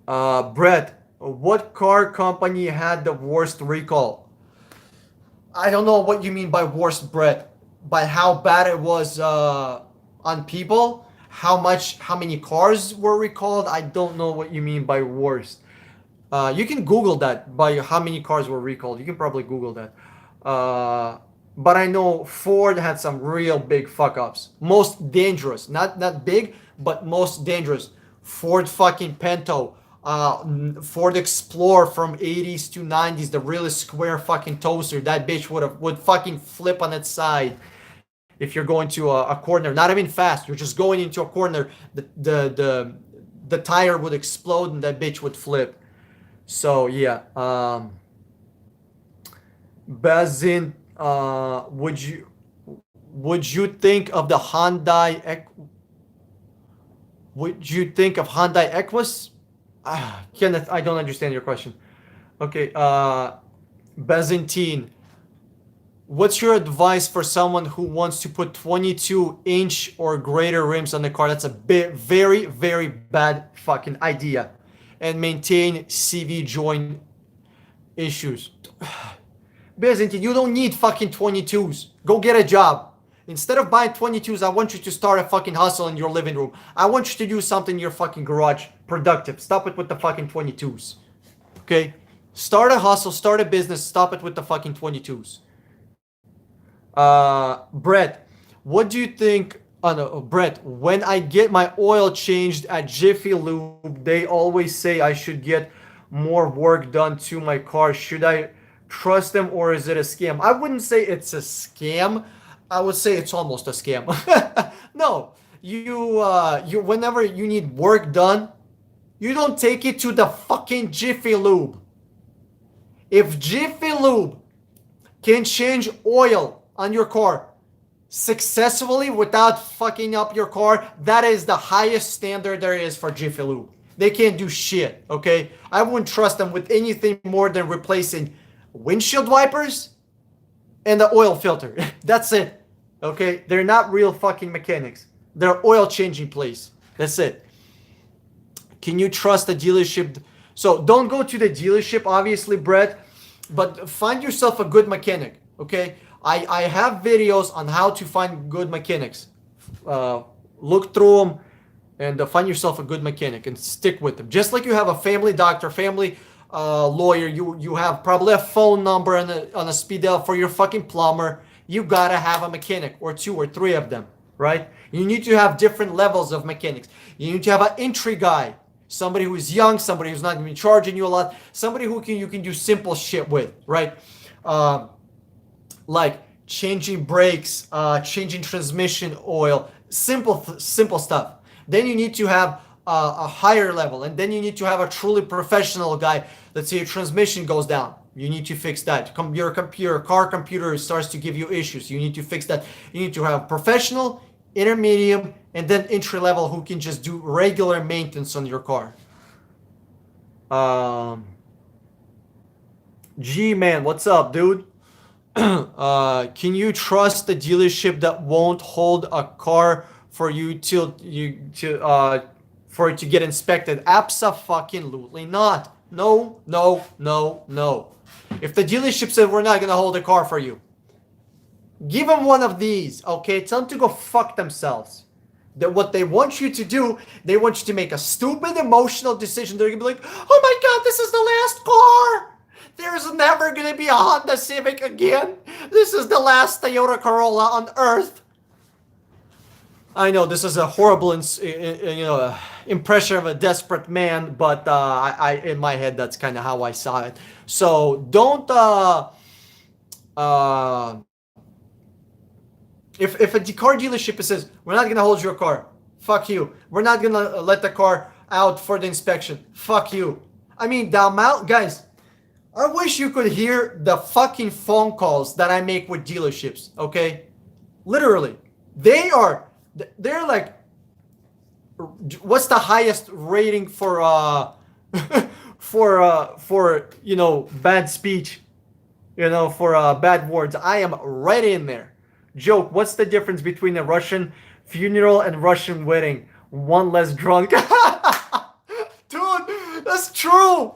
Brett, what car company had the worst recall? I don't know what you mean by worst, Brett. By how bad it was on people, how many cars were recalled. I don't know what you mean by worst. You can Google that, by how many cars were recalled. You can probably Google that. But I know Ford had some real big fuck ups. Most dangerous, not big, but most dangerous. Ford fucking Pinto, Ford Explorer from 80s to 90s, the really square fucking toaster. That bitch would fucking flip on its side if you're going to a corner. Not even fast. You're just going into a corner. The tire would explode and that bitch would flip. So yeah. Bazin, would you think of the Hyundai? Would you think of Hyundai Equus? Kenneth, I don't understand your question. Okay, Bazintine, what's your advice for someone who wants to put 22-inch or greater rims on the car? That's a very, very bad fucking idea. And maintain CV joint issues. Bazintine, you don't need fucking 22s. Go get a job. Instead of buying 22s, I want you to start a fucking hustle in your living room. I want you to do something in your fucking garage. Productive. Stop it with the fucking 22s. Okay? Start a hustle. Start a business. Stop it with the fucking 22s. Brett, what do you think? Brett, when I get my oil changed at Jiffy Lube, they always say I should get more work done to my car. Should I trust them or is it a scam? I wouldn't say it's a scam. I would say it's almost a scam. No, you whenever you need work done, you don't take it to the fucking Jiffy Lube. If Jiffy Lube can change oil on your car successfully without fucking up your car, that is the highest standard there is for Jiffy Lube. They can't do shit, okay? I wouldn't trust them with anything more than replacing windshield wipers and the oil filter. That's it, okay? They're not real fucking mechanics. They're oil changing place. That's it. Can you trust the dealership So don't go to the dealership, obviously, Brett, but find yourself a good mechanic. Okay, I have videos on how to find good mechanics. Uh, Look through them and find yourself a good mechanic and stick with them. Just like you have a family doctor, family lawyer, you have probably a phone number on a speed dial for your fucking plumber. You gotta have a mechanic or two or three of them, right? You need to have different levels of mechanics. You need to have an entry guy, somebody who's young, somebody who's not gonna be charging you a lot, somebody who you can do simple shit with, right? Like changing brakes, changing transmission oil, simple stuff. Then you need to have a higher level, and then you need to have a truly professional guy. Let's say your transmission goes down, you need to fix that. Your car computer starts to give you issues, you need to fix that. You need to have professional, intermediate, and then entry level who can just do regular maintenance on your car. G man, what's up, dude? Can you trust the dealership that won't hold a car for you till you to for it to get inspected? Abso-fucking-lutely not. No, no, no, no. If the dealership said we're not gonna hold a car for you, give them one of these, okay? Tell them to go fuck themselves. That what they want you to do, they want you to make a stupid emotional decision. They're gonna be like, oh my god, this is the last car. There's never gonna be a Honda Civic again. This is the last Toyota Corolla on earth. I know this is a horrible, impression of a desperate man, but I in my head that's kind of how I saw it. So don't if a car dealership says we're not gonna hold your car, fuck you. We're not gonna let the car out for the inspection, fuck you. I mean, the amount, guys. I wish you could hear the fucking phone calls that I make with dealerships, okay? Literally. They're like, what's the highest rating for bad speech, for bad words? I am right in there. Joke, what's the difference between a Russian funeral and Russian wedding? One less drunk. Dude, that's true.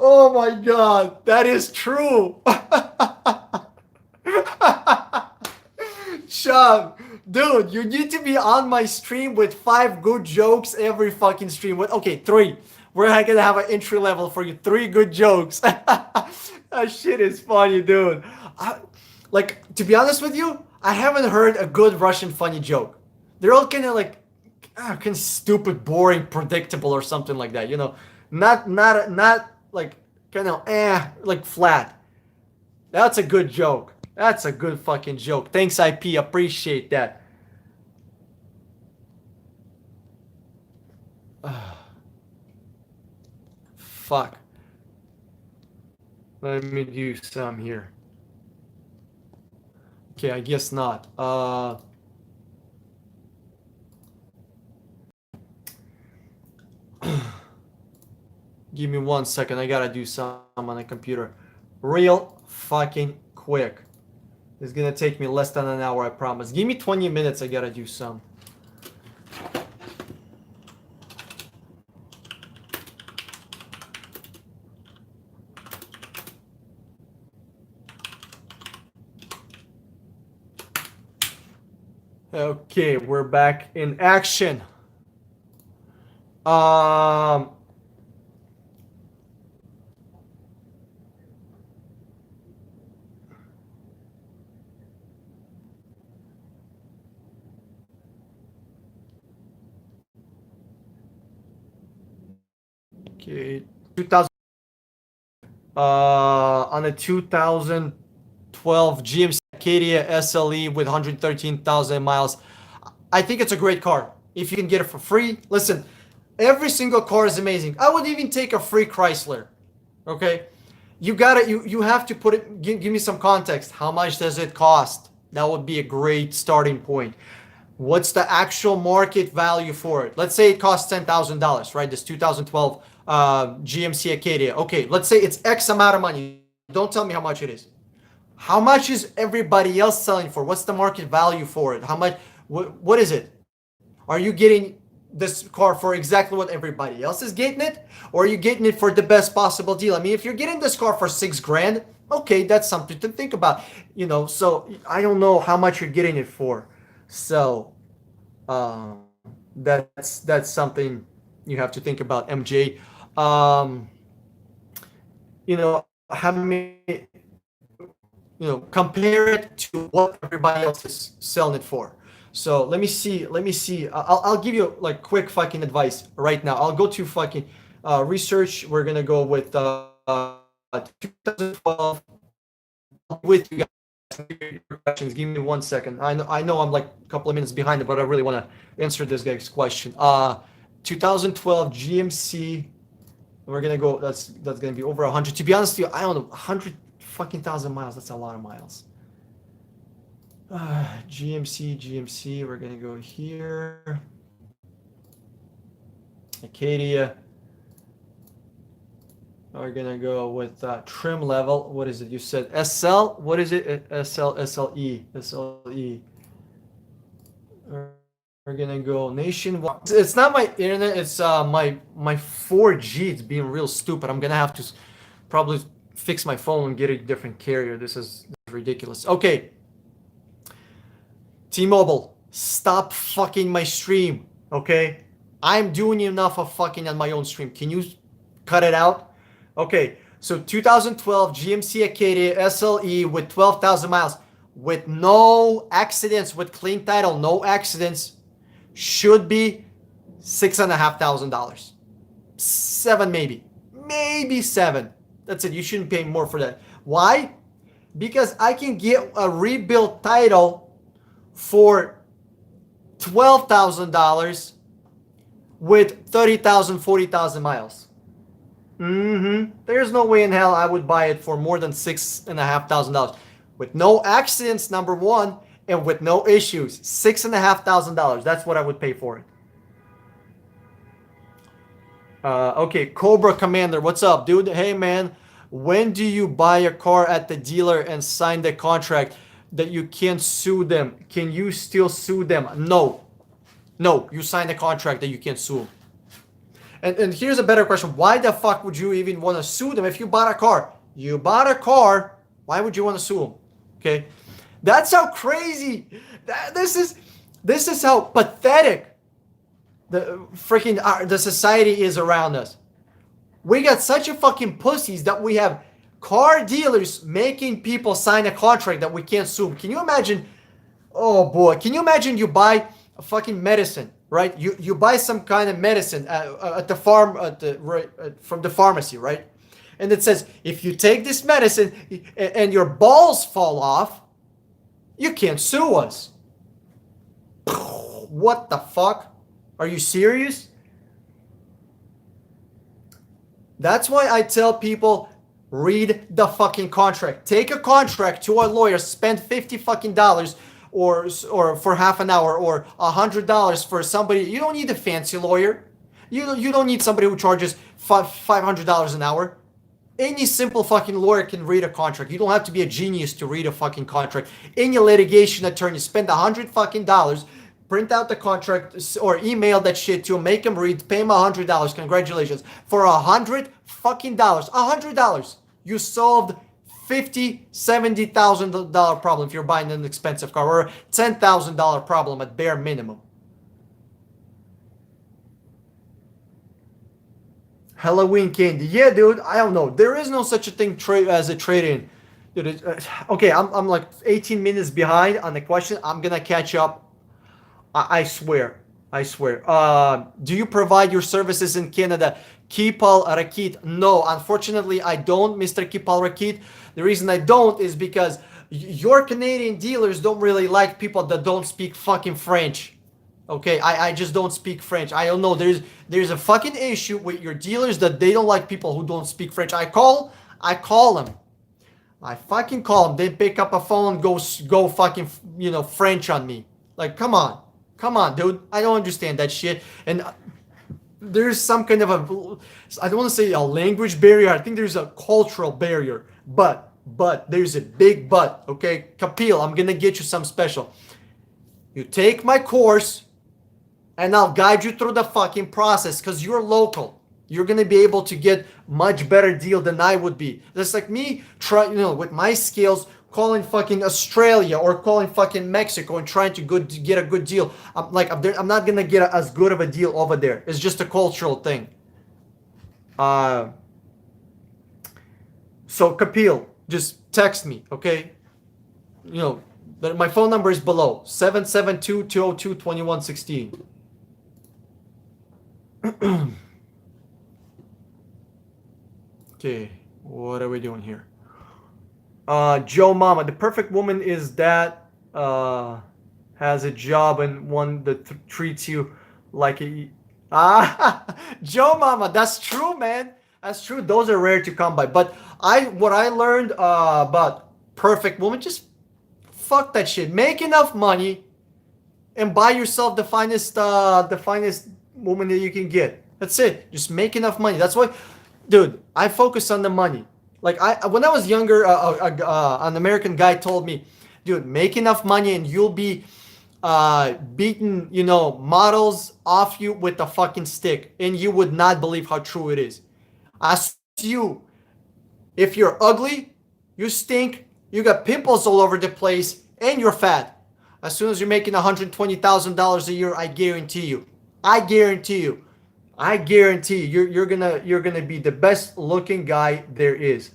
Oh my god, that is true. Sean, dude, you need to be on my stream with 5 good jokes every fucking stream. Okay, 3. We're gonna have an entry level for you. 3 good jokes. That shit is funny, dude. To be honest with you, I haven't heard a good Russian funny joke. They're all kind of kind of stupid, boring, predictable, or something like that. Not like kind of like flat. That's a good joke. That's a good fucking joke. Thanks, IP. Appreciate that. Fuck. Let me do some here. Okay, I guess not. Give me 1 second. I gotta do some on the computer. Real fucking quick. It's gonna take me less than an hour, I promise. Give me 20 minutes. I gotta do some. Okay, we're back in action. Okay, 2000 on a 2012 GMC Acadia SLE with 113,000 miles. I think it's a great car. If you can get it for free, listen, every single car is amazing. I would even take a free Chrysler. Okay, you have to put it. Give me some context. How much does it cost? That would be a great starting point. What's the actual market value for it? Let's say it costs $10,000, right? This 2012 GMC Acadia. Okay, let's say it's X amount of money. Don't tell me how much it is. How much is everybody else selling for? What's the market value for it? How much? What is it? Are you getting this car for exactly what everybody else is getting it, or are you getting it for the best possible deal? I mean, if you're getting this car for 6 grand, okay, that's something to think about. So I don't know how much you're getting it for. So that's something you have to think about, MJ. Um, how many, compare it to what everybody else is selling it for. So let me see. I'll give you like quick fucking advice right now. I'll go to fucking research. We're gonna go with 2012. With you guys, your questions. Give me 1 second. I know I'm like a couple of minutes behind it, but I really want to answer this guy's question. 2012 GMC. We're gonna go. That's gonna be over 100. To be honest with you, I don't know, 100 fucking thousand miles. That's a lot of miles. GMC. We're gonna go here. Acadia. We're gonna go with trim level. What is it? You said SL. What is it? SLE. We're gonna go nationwide. It's not my internet. It's my 4G. It's being real stupid. I'm gonna have to probably fix my phone and get a different carrier. This is ridiculous. Okay. T-Mobile, stop fucking my stream. Okay. I'm doing enough of fucking on my own stream. Can you cut it out? Okay, so 2012 GMC Acadia SLE with 12,000 miles, with no accidents, with clean title, no accidents, should be $6,500. 7 maybe 7. That's it. You shouldn't pay more for that. Why? Because I can get a rebuilt title for $12,000 with 30,000, 40,000 miles. There's no way in hell I would buy it for more than $6,500 with no accidents, number one, and with no issues. $6,500. That's what I would pay for it. Okay, Cobra Commander, what's up, dude? Hey, man, when do you buy a car at the dealer and sign the contract that you can't sue them? Can you still sue them? No, you sign the contract that you can't sue them. And here's a better question. Why the fuck would you even want to sue them if you bought a car? You bought a car. Why would you want to sue them? Okay. That's how crazy. This is how pathetic the society is around us. We got such a fucking pussies that we have car dealers making people sign a contract that we can't sue them. Can you imagine? Oh boy. Can you imagine you buy a fucking medicine? Right, you buy some kind of medicine at the farm from the pharmacy, right? And it says if you take this medicine and your balls fall off, you can't sue us. What the fuck? Are you serious? That's why I tell people, read the fucking contract. Take a contract to a lawyer, spend $50 fucking dollars. Or for half an hour, or $100 for somebody. You don't need a fancy lawyer. You don't need somebody who charges $500 an hour. Any simple fucking lawyer can read a contract. You don't have to be a genius to read a fucking contract. Any litigation attorney, spend $100 fucking dollars, print out the contract or email that shit to him, make him read, pay him $100. Congratulations. For $100 fucking dollars, $100, you solved $50,000, $70,000 problem if you're buying an expensive car, or $10,000 problem at bare minimum. Halloween candy. Yeah, dude, I don't know. There is no such a thing as a trade-in. Dude, okay, I'm like 18 minutes behind on the question. I'm gonna catch up. I swear. Do you provide your services in Canada? Kipal Rakit. No, unfortunately, I don't, Mr. Kipal Rakit. The reason I don't is because your Canadian dealers don't really like people that don't speak fucking French. Okay, I just don't speak French. I don't know. There's a fucking issue with your dealers that they don't like people who don't speak French. I call them. I fucking call them. They pick up a phone and go fucking, French on me. Like, come on, dude. I don't understand that shit. And there's some kind of I don't want to say a language barrier. I think there's a cultural barrier. But there's a big but. Okay, Kapil, I'm gonna get you some special. You take my course. and I'll guide you through the fucking process because you're local. You're gonna be able to get much better deal than I would be. That's like me with my skills calling fucking Australia or calling fucking Mexico and trying to get a good deal. I'm not gonna get as good of a deal over there. It's just a cultural thing. So Kapil, just text me, okay? My phone number is below 772-202-2116. Okay, what are we doing here? Joe Mama, the perfect woman is that has a job and one that treats you like a Joe Mama, that's true, man. That's true. Those are rare to come by. But what I learned about perfect woman, just fuck that shit. Make enough money and buy yourself the finest woman that you can get. That's it. Just make enough money. That's why, dude, I focus on the money. Like when I was younger, an American guy told me, dude, make enough money and you'll be beating, models off you with a fucking stick, and you would not believe how true it is. As you, if you're ugly, you stink, you got pimples all over the place, and you're fat. As soon as you're making $120,000 a year, I guarantee you, you're gonna be the best looking guy there is.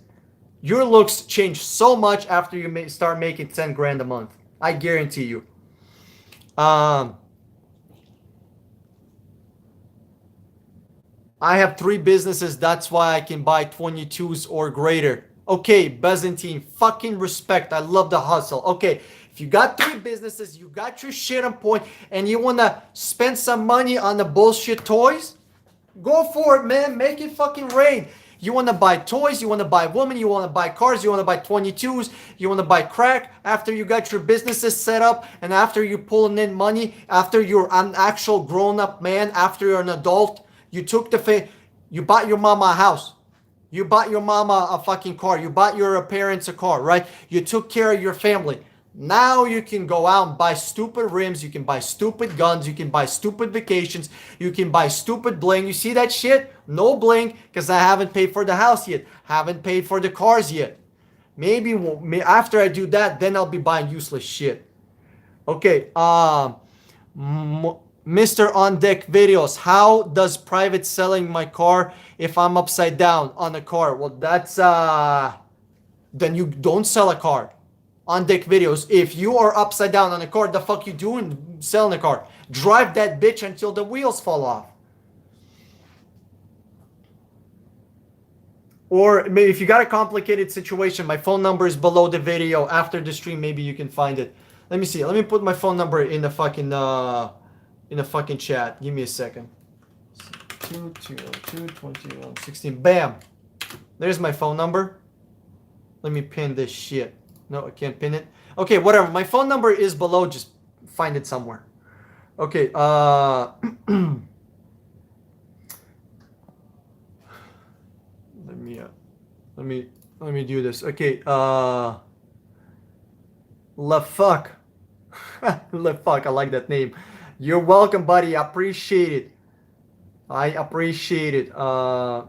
Your looks change so much after you start making 10 grand a month. I guarantee you. I have 3 businesses. That's why I can buy 22s or greater. Okay, Byzantine, fucking respect. I love the hustle. Okay, if you got 3 businesses, you got your shit on point, and you want to spend some money on the bullshit toys, go for it, man. Make it fucking rain. You want to buy toys, you want to buy women, you want to buy cars, you want to buy 22s, you want to buy crack after you got your businesses set up and after you're pulling in money, after you're an actual grown-up man, after you're an adult. You took you bought your mama a house. You bought your mama a fucking car. You bought your parents a car, right? You took care of your family. Now you can go out and buy stupid rims. You can buy stupid guns. You can buy stupid vacations. You can buy stupid bling. You see that shit? No bling because I haven't paid for the house yet. Haven't paid for the cars yet. Maybe after I do that, then I'll be buying useless shit. Okay. Mr. On Deck Videos, how does private selling my car if I'm upside down on a car? Well, that's then you don't sell a car. On Deck Videos, if you are upside down on a car, the fuck you doing selling a car? Drive that bitch until the wheels fall off. Or maybe if you got a complicated situation, my phone number is below the video. After the stream, maybe you can find it. Let me see. Let me put my phone number in the fucking chat. Give me a second. 202-2116. Bam. There's my phone number. Let me pin this shit. No, I can't pin it. Okay, whatever. My phone number is below. Just find it somewhere. Okay. Let me do this. Okay. Le fuck. Le fuck. I like that name. You're welcome, buddy. I appreciate it.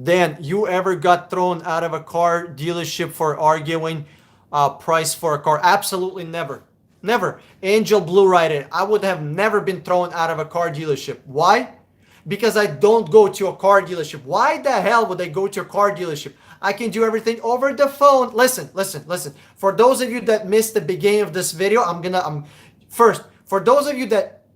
Dan, you ever got thrown out of a car dealership for arguing price for a car? Absolutely never. Never. Angel Blue Rider, I would have never been thrown out of a car dealership. Why? Because I don't go to a car dealership. Why the hell would I go to a car dealership? I can do everything over the phone. Listen. For those of you that missed the beginning of this video, first, for those of you that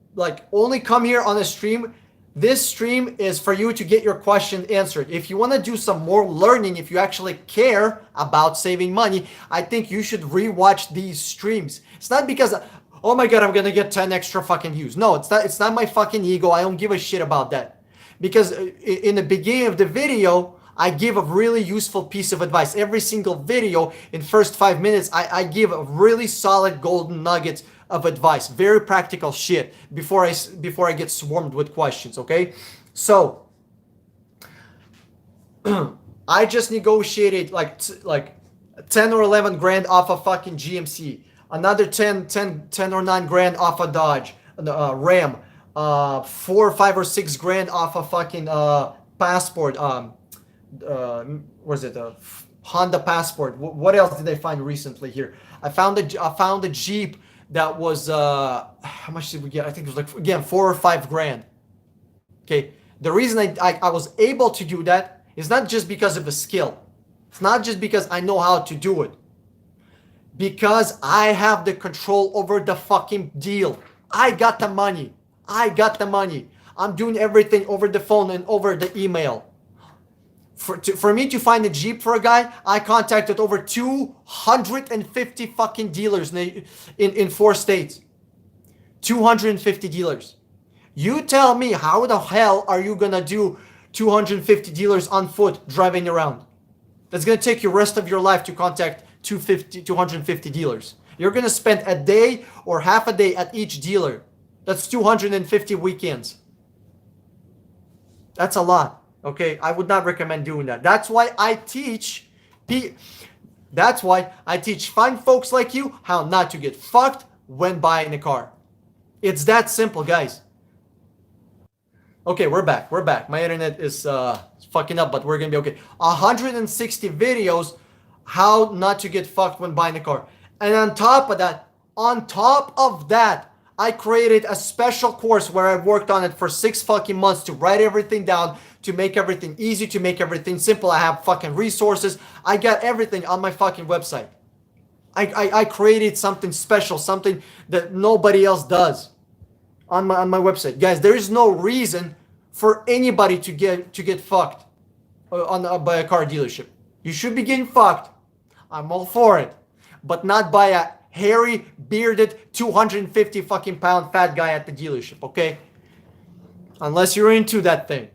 only come here on a stream, this stream is for you to get your question answered. If you want to do some more learning, if you actually care about saving money, I think you should rewatch these streams. It's not because, oh my God, I'm going to get 10 extra fucking views. No, it's not my fucking ego. I don't give a shit about that. Because in the beginning of the video, I give a really useful piece of advice. Every single video in first 5 minutes, I give a really solid golden nuggets of advice, very practical shit before I get swarmed with questions. Okay, so I just negotiated like 10 or 11 grand off a fucking GMC, another 10 or 9 grand off a Dodge, RAM, 4 or 5 or 6 grand off a fucking passport. What is it? Honda Passport. What else did I find recently here? I found a Jeep that was how much did we get? I think it was like, again, 4 or 5 grand. Okay, the reason I was able to do that is not just because of the skill. It's not just because I know how to do it. Because I have the control over the fucking deal. I got the money. I got the money. I'm doing everything over the phone and over the email. For me to find a Jeep for a guy, I contacted over 250 fucking dealers in 4 states. 250 dealers. You tell me, how the hell are you gonna do 250 dealers on foot driving around? That's gonna take you the rest of your life to contact 250 dealers. You're gonna spend a day or half a day at each dealer. That's 250 weekends. That's a lot. Okay, I would not recommend doing that. That's why I teach fine folks like you how not to get fucked when buying a car. It's that simple, guys. Okay, we're back. We're back. My internet is fucking up, but we're gonna be okay. 160 videos how not to get fucked when buying a car. And on top of that, I created a special course where I worked on it for 6 fucking months to write everything down, to make everything easy, to make everything simple. I have fucking resources. I got everything on my fucking website. I created something special, something that nobody else does on my website. Guys, there is no reason for anybody to get fucked by a car dealership. You should be getting fucked. I'm all for it. But not by a hairy, bearded, 250 fucking pound fat guy at the dealership, okay? Unless you're into that thing,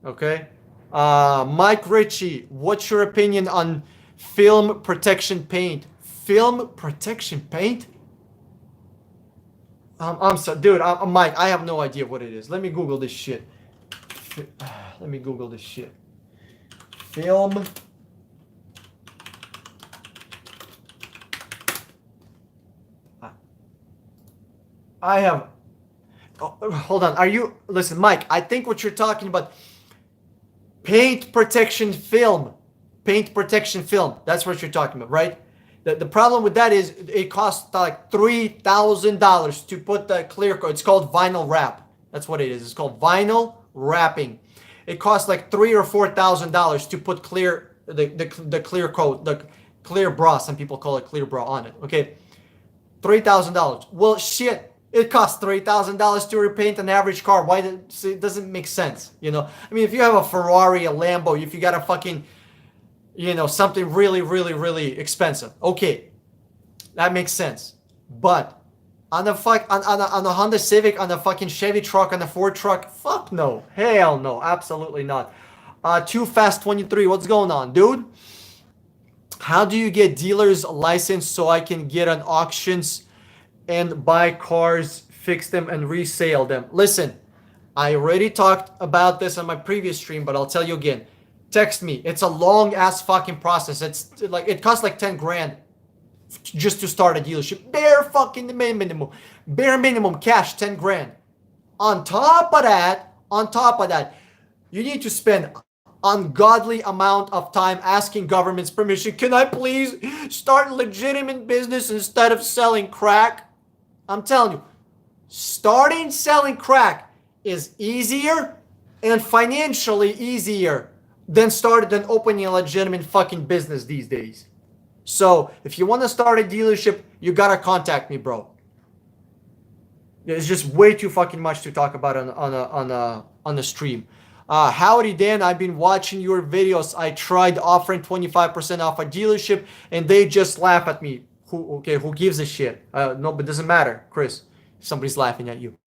okay? Mike Ritchie, what's your opinion on film protection paint? Film protection paint? I'm sorry, dude, Mike, I have no idea what it is. Let me Google this shit. Film. I have. Oh, hold on. Listen, Mike, I think what you're talking about. Paint protection film. Paint protection film. That's what you're talking about, right? The problem with that is it costs like $3,000 to put the clear coat. It's called vinyl wrap. That's what it is. It's called vinyl wrapping. It costs like $3,000 or $4,000 to put the clear coat, the clear bra. Some people call it clear bra on it. Okay, $3,000. Well, shit. It costs $3,000 to repaint an average car. Why? It doesn't make sense, you know. I mean, if you have a Ferrari, a Lambo, if you got a fucking, you know, something really, really, really expensive, okay, that makes sense. But on the Honda Civic, on the fucking Chevy truck, on the Ford truck, fuck no, hell no, absolutely not. Too Fast 23, what's going on, dude? How do you get dealer's license so I can get on auctions and buy cars, fix them, and resale them? Listen, I already talked about this on my previous stream, but I'll tell you again. Text me. It's a long ass fucking process. It's like, it costs like 10 grand just to start a dealership. Bare fucking minimum. Bare minimum cash, 10 grand. On top of that, you need to spend ungodly amount of time asking government's permission. Can I please start legitimate business instead of selling crack? I'm telling you, starting selling crack is easier and financially easier than opening a legitimate fucking business these days. So if you want to start a dealership, you gotta contact me, bro. It's just way too fucking much to talk about on the stream. Howdy Dan, I've been watching your videos. I tried offering 25% off a dealership and they just laugh at me. Who gives a shit? No, but it doesn't matter, Chris. Somebody's laughing at you.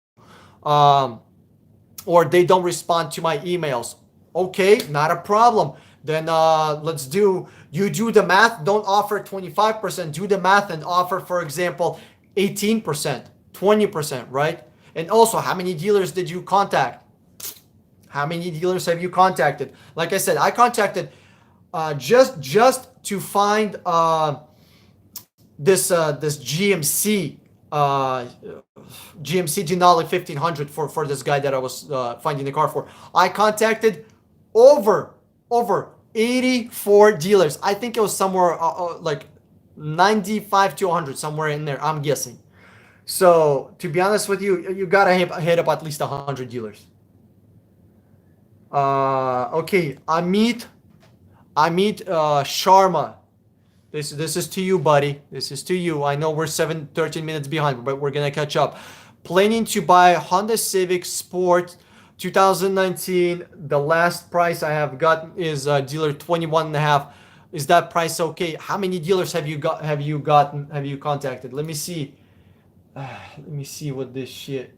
Or they don't respond to my emails. Okay, not a problem. Then you do the math. Don't offer 25%. Do the math and offer, for example, 18%, 20%, right? And also, how many dealers did you contact? How many dealers have you contacted? Like I said, I contacted just to find this GMC uh, GMC Denali 1500 for this guy that I was finding the car for. I contacted over 84 dealers. I think it was somewhere like 95 to 100, somewhere in there, I'm guessing. So to be honest with you, you gotta hit up at least 100 dealers. Okay, Amit Sharma. This is to you, buddy. This is to you. I know we're 13 minutes behind, but we're gonna catch up. Planning to buy Honda Civic Sport 2019. The last price I have gotten is dealer 21 and a half. Is that price okay? How many dealers have you gotten? Have you contacted? Let me see. Let me see what this shit.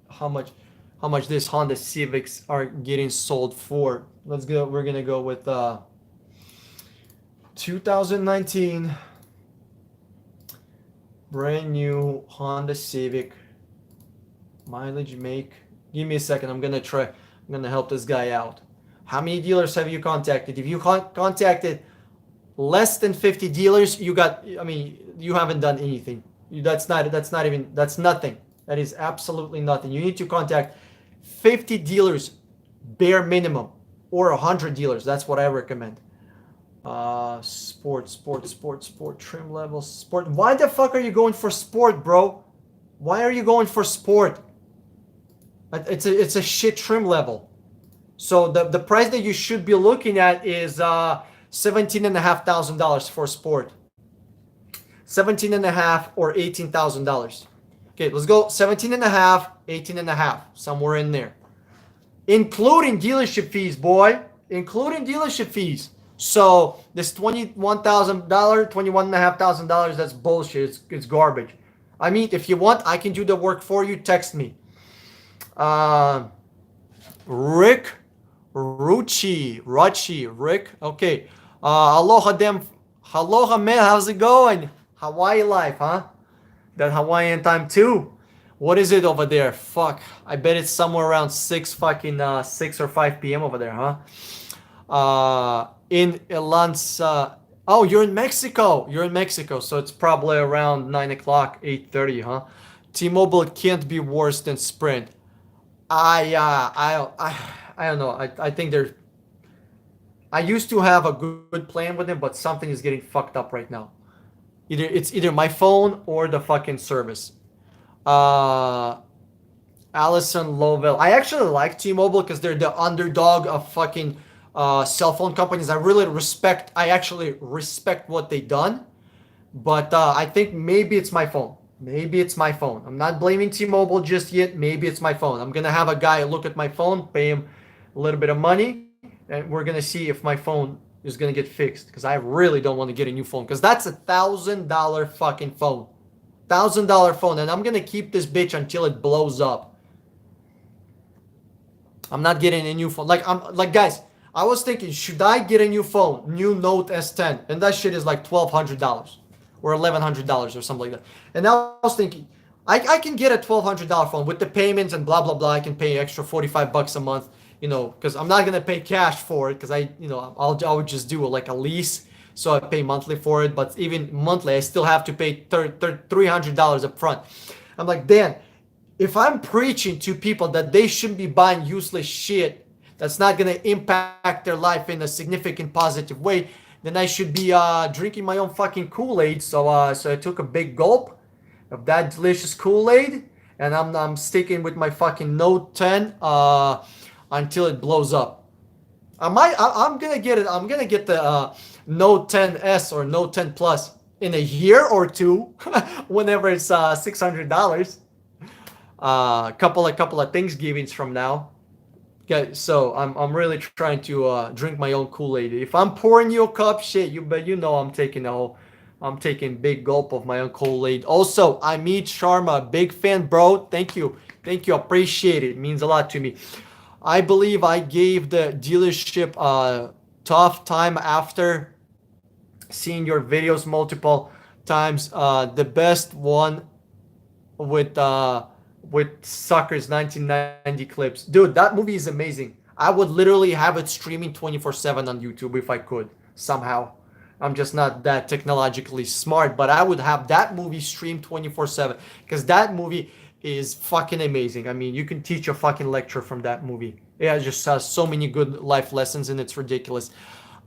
How much? How much this Honda Civics are getting sold for? Let's go. We're gonna go with 2019 brand new Honda Civic, mileage, make. Give me a second. I'm gonna help this guy out. How many dealers have you contacted? If you contacted less than 50 dealers, you got. I mean, you haven't done anything. That's not even. That's nothing. That is absolutely nothing. You need to contact 50 dealers, bare minimum, or 100 dealers. That's what I recommend. Sport trim level, sport. Why the fuck are you going for sport, bro? Why are you going for sport? It's a shit trim level. So the price that you should be looking at is $17,500 for sport. 17 and a half or $18,000. Okay, let's go 17 and a half, 18 and a half, somewhere in there. Including dealership fees, boy. Including dealership fees. So this $21,000, $21,500, that's bullshit. It's garbage. I mean, if you want, I can do the work for you. Text me. Rick Rick. Okay. Aloha man, how's it going? Hawaii life, huh? That Hawaiian time too. What is it over there? Fuck. I bet it's somewhere around 6 or 5 p.m. over there, huh? In Elanza. Oh, you're in Mexico. You're in Mexico, so it's probably around 9 o'clock, 8:30, huh? T-Mobile can't be worse than Sprint. I don't know. I think they're. I used to have a good plan with them, but something is getting fucked up right now. It's either my phone or the fucking service. Allison Lovell. I actually like T-Mobile because they're the underdog of fucking cell phone companies. I actually respect what they done. But I think maybe it's my phone. Maybe it's my phone. I'm not blaming T-Mobile just yet. Maybe it's my phone. I'm going to have a guy look at my phone, pay him a little bit of money, and we're going to see if my phone is going to get fixed. Because I really don't want to get a new phone. Because that's $1,000 fucking phone. $1,000 phone. And I'm going to keep this bitch until it blows up. I'm not getting a new phone. Like guys, I was thinking, should I get a new phone? New Note S10. And that shit is like $1,200. Or $1,100 or something like that. And now I was thinking, I can get a $1,200 phone with the payments and blah, blah, blah. I can pay extra $45 a month, because I'm not going to pay cash for it because I would just do like a lease. So I pay monthly for it. But even monthly, I still have to pay $300 up front. I'm like, Dan, if I'm preaching to people that they shouldn't be buying useless shit that's not going to impact their life in a significant positive way, then I should be drinking my own fucking Kool-Aid. So I took a big gulp of that delicious Kool-Aid, and I'm sticking with my fucking Note 10 until it blows up. I'm gonna get it. I'm gonna get the Note 10s or Note 10 Plus in a year or two, whenever it's $600. Couple of Thanksgivings from now. Okay, so I'm really trying to drink my own Kool-Aid. If I'm pouring you a cup, shit, I'm taking big gulp of my own Kool-Aid. Also, Amit Sharma, big fan, bro. Thank you, appreciate it. It means a lot to me. I believe I gave the dealership a tough time after seeing your videos multiple times. The best one with Suckers 1990 clips. Dude, that movie is amazing. I would literally have it streaming 24/7 on YouTube if I could, somehow. I'm just not that technologically smart, but I would have that movie streamed 24/7 because that movie is fucking amazing. I mean, you can teach a fucking lecture from that movie. Yeah, it just has so many good life lessons and it's ridiculous.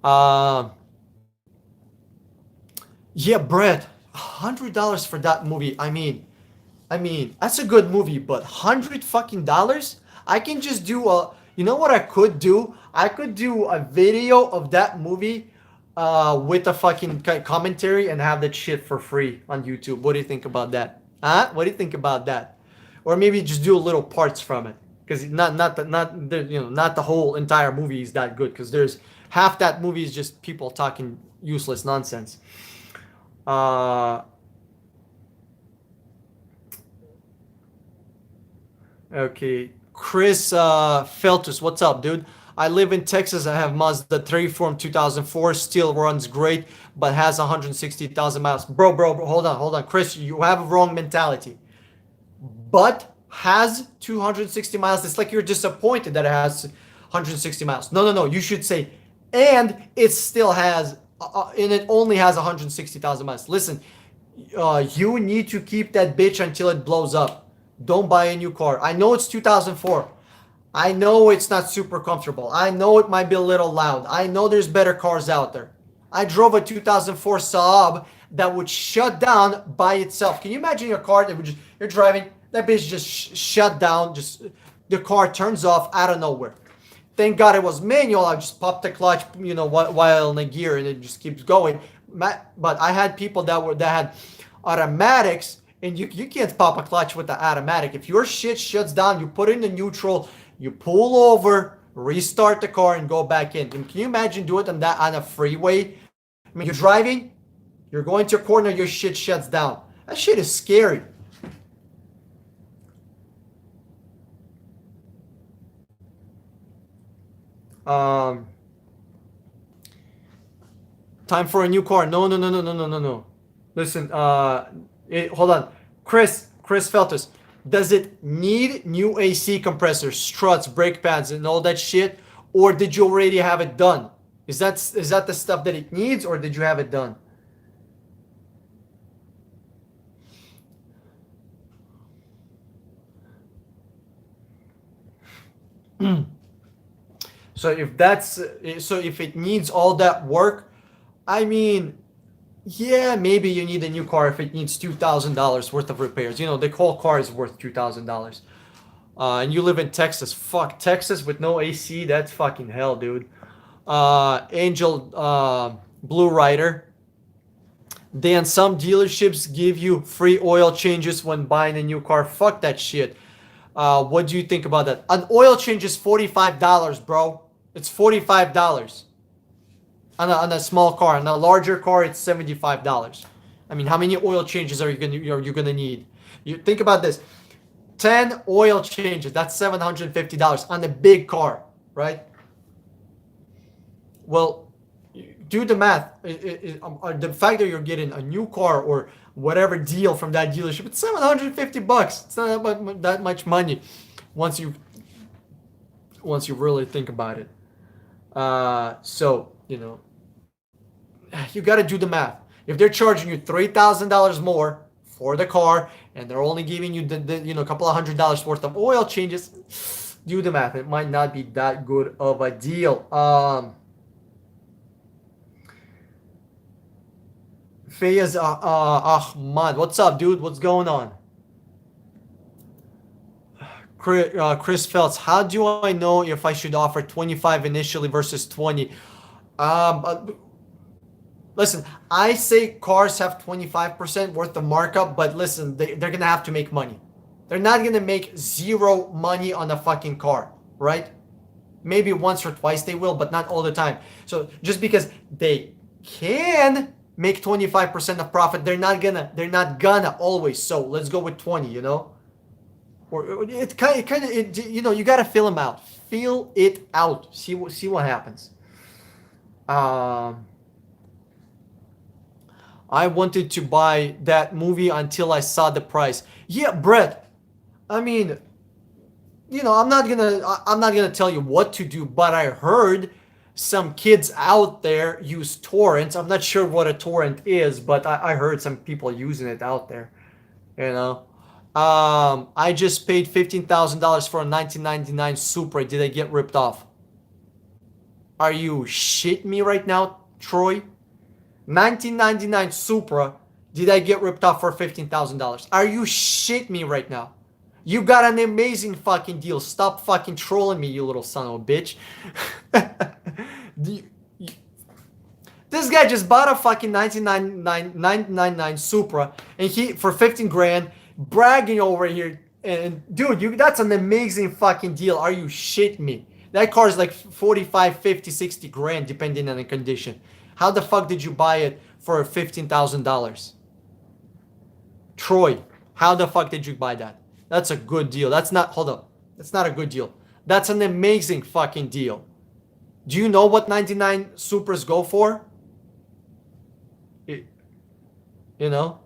Uh, yeah, Brett, $100 for that movie. I mean, that's a good movie, but hundred fucking dollars? I can just do a. You know what I could do? I could do a video of that movie, with a fucking commentary and have that shit for free on YouTube. What do you think about that? Huh? What do you think about that? Or maybe just do little parts from it, because not the whole entire movie is that good. Because there's half that movie is just people talking useless nonsense. Uh, Okay, Chris Feltus, what's up, dude? I live in Texas. I have Mazda 3 from 2004. Still runs great, but has 160,000 miles. Bro, hold on. Chris, you have a wrong mentality. But has 260 miles. It's like you're disappointed that it has 160 miles. No. You should say, and it still has, and it only has 160,000 miles. Listen, you need to keep that bitch until it blows up. Don't buy a new car. I know it's 2004. I know it's not super comfortable. I know it might be a little loud. I know there's better cars out there. I drove a 2004 Saab that would shut down by itself. Can you imagine your car that would just, you're driving, that bitch just shut down, just the car turns off out of nowhere. Thank God it was manual. I just popped the clutch, while in a gear, and it just keeps going. But I had people that had automatics, and you can't pop a clutch with the automatic. If your shit shuts down, you put it in the neutral, you pull over, restart the car, and go back in. And can you imagine doing it on a freeway? I mean, you're driving, you're going to a corner, your shit shuts down. That shit is scary. Um, Time for a new car. No. Listen, hold on. Chris Feltus, does it need new AC compressors, struts, brake pads, and all that shit? Or did you already have it done? Is that the stuff that it needs, or did you have it done? So if it needs all that work, I mean, yeah, maybe you need a new car if it needs $2,000 worth of repairs. The whole car is worth $2,000. And you live in Texas. Fuck, Texas with no AC, that's fucking hell, dude. Angel Blue Rider. Then some dealerships give you free oil changes when buying a new car. Fuck that shit. What do you think about that? An oil change is $45, bro. It's $45 on a small car. On a larger car, it's $75. I mean, how many oil changes are you gonna need? You think about this: 10 oil changes. That's $750 on a big car, right? Well, do the math. The fact that you're getting a new car or whatever deal from that dealership, it's $750. It's not that much money once you really think about it. So you got to do the math. If they're charging you $3,000 more for the car and they're only giving you the couple of $100 worth of oil changes, do the math. It might not be that good of a deal. Fayez Ahmad, what's up, dude? What's going on? Chris Phelps, how do I know if I should offer 25 initially versus 20? Listen, I say cars have 25% worth of markup, but listen, they're going to have to make money. They're not going to make zero money on a fucking car, right? Maybe once or twice they will, but not all the time. So just because they can make 25% of profit, they're not gonna always. So let's go with 20. Or it kind of you gotta fill them out. Fill it out. See what happens. I wanted to buy that movie until I saw the price. Yeah, Brett. I mean, I'm not gonna tell you what to do, but I heard some kids out there use torrents. I'm not sure what a torrent is, but I heard some people using it out there. You know, I just paid $15,000 for a 1999 Supra. Did I get ripped off? Are you shitting me right now, Troy? 1999 Supra. Did I get ripped off for $15,000? Are you shitting me right now? You got an amazing fucking deal. Stop fucking trolling me, you little son of a bitch. This guy just bought a fucking 1999 Supra and he for 15 grand, bragging over here. And dude, that's an amazing fucking deal. Are you shitting me? That car is like 45, 50, 60 grand depending on the condition. How the fuck did you buy it for $15,000? Troy, how the fuck did you buy that? That's a good deal. Hold up. That's not a good deal. That's an amazing fucking deal. Do you know what 99 Supras go for? You know?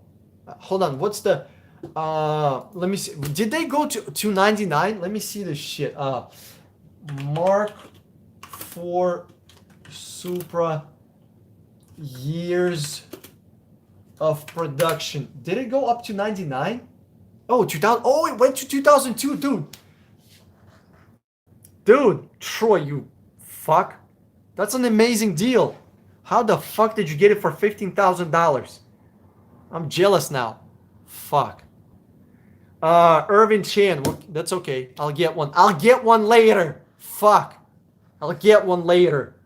Hold on. What's the let me see. Did they go to 299? Let me see this shit. Mark 4 Supra years of production. Did it go up to 99? Oh, 2000. Oh, it went to 2002, dude. Dude, Troy, you fuck. That's an amazing deal. How the fuck did you get it for $15,000? I'm jealous now. Fuck. Irvin Chan. That's okay. I'll get one. I'll get one later. Fuck. I'll get one later.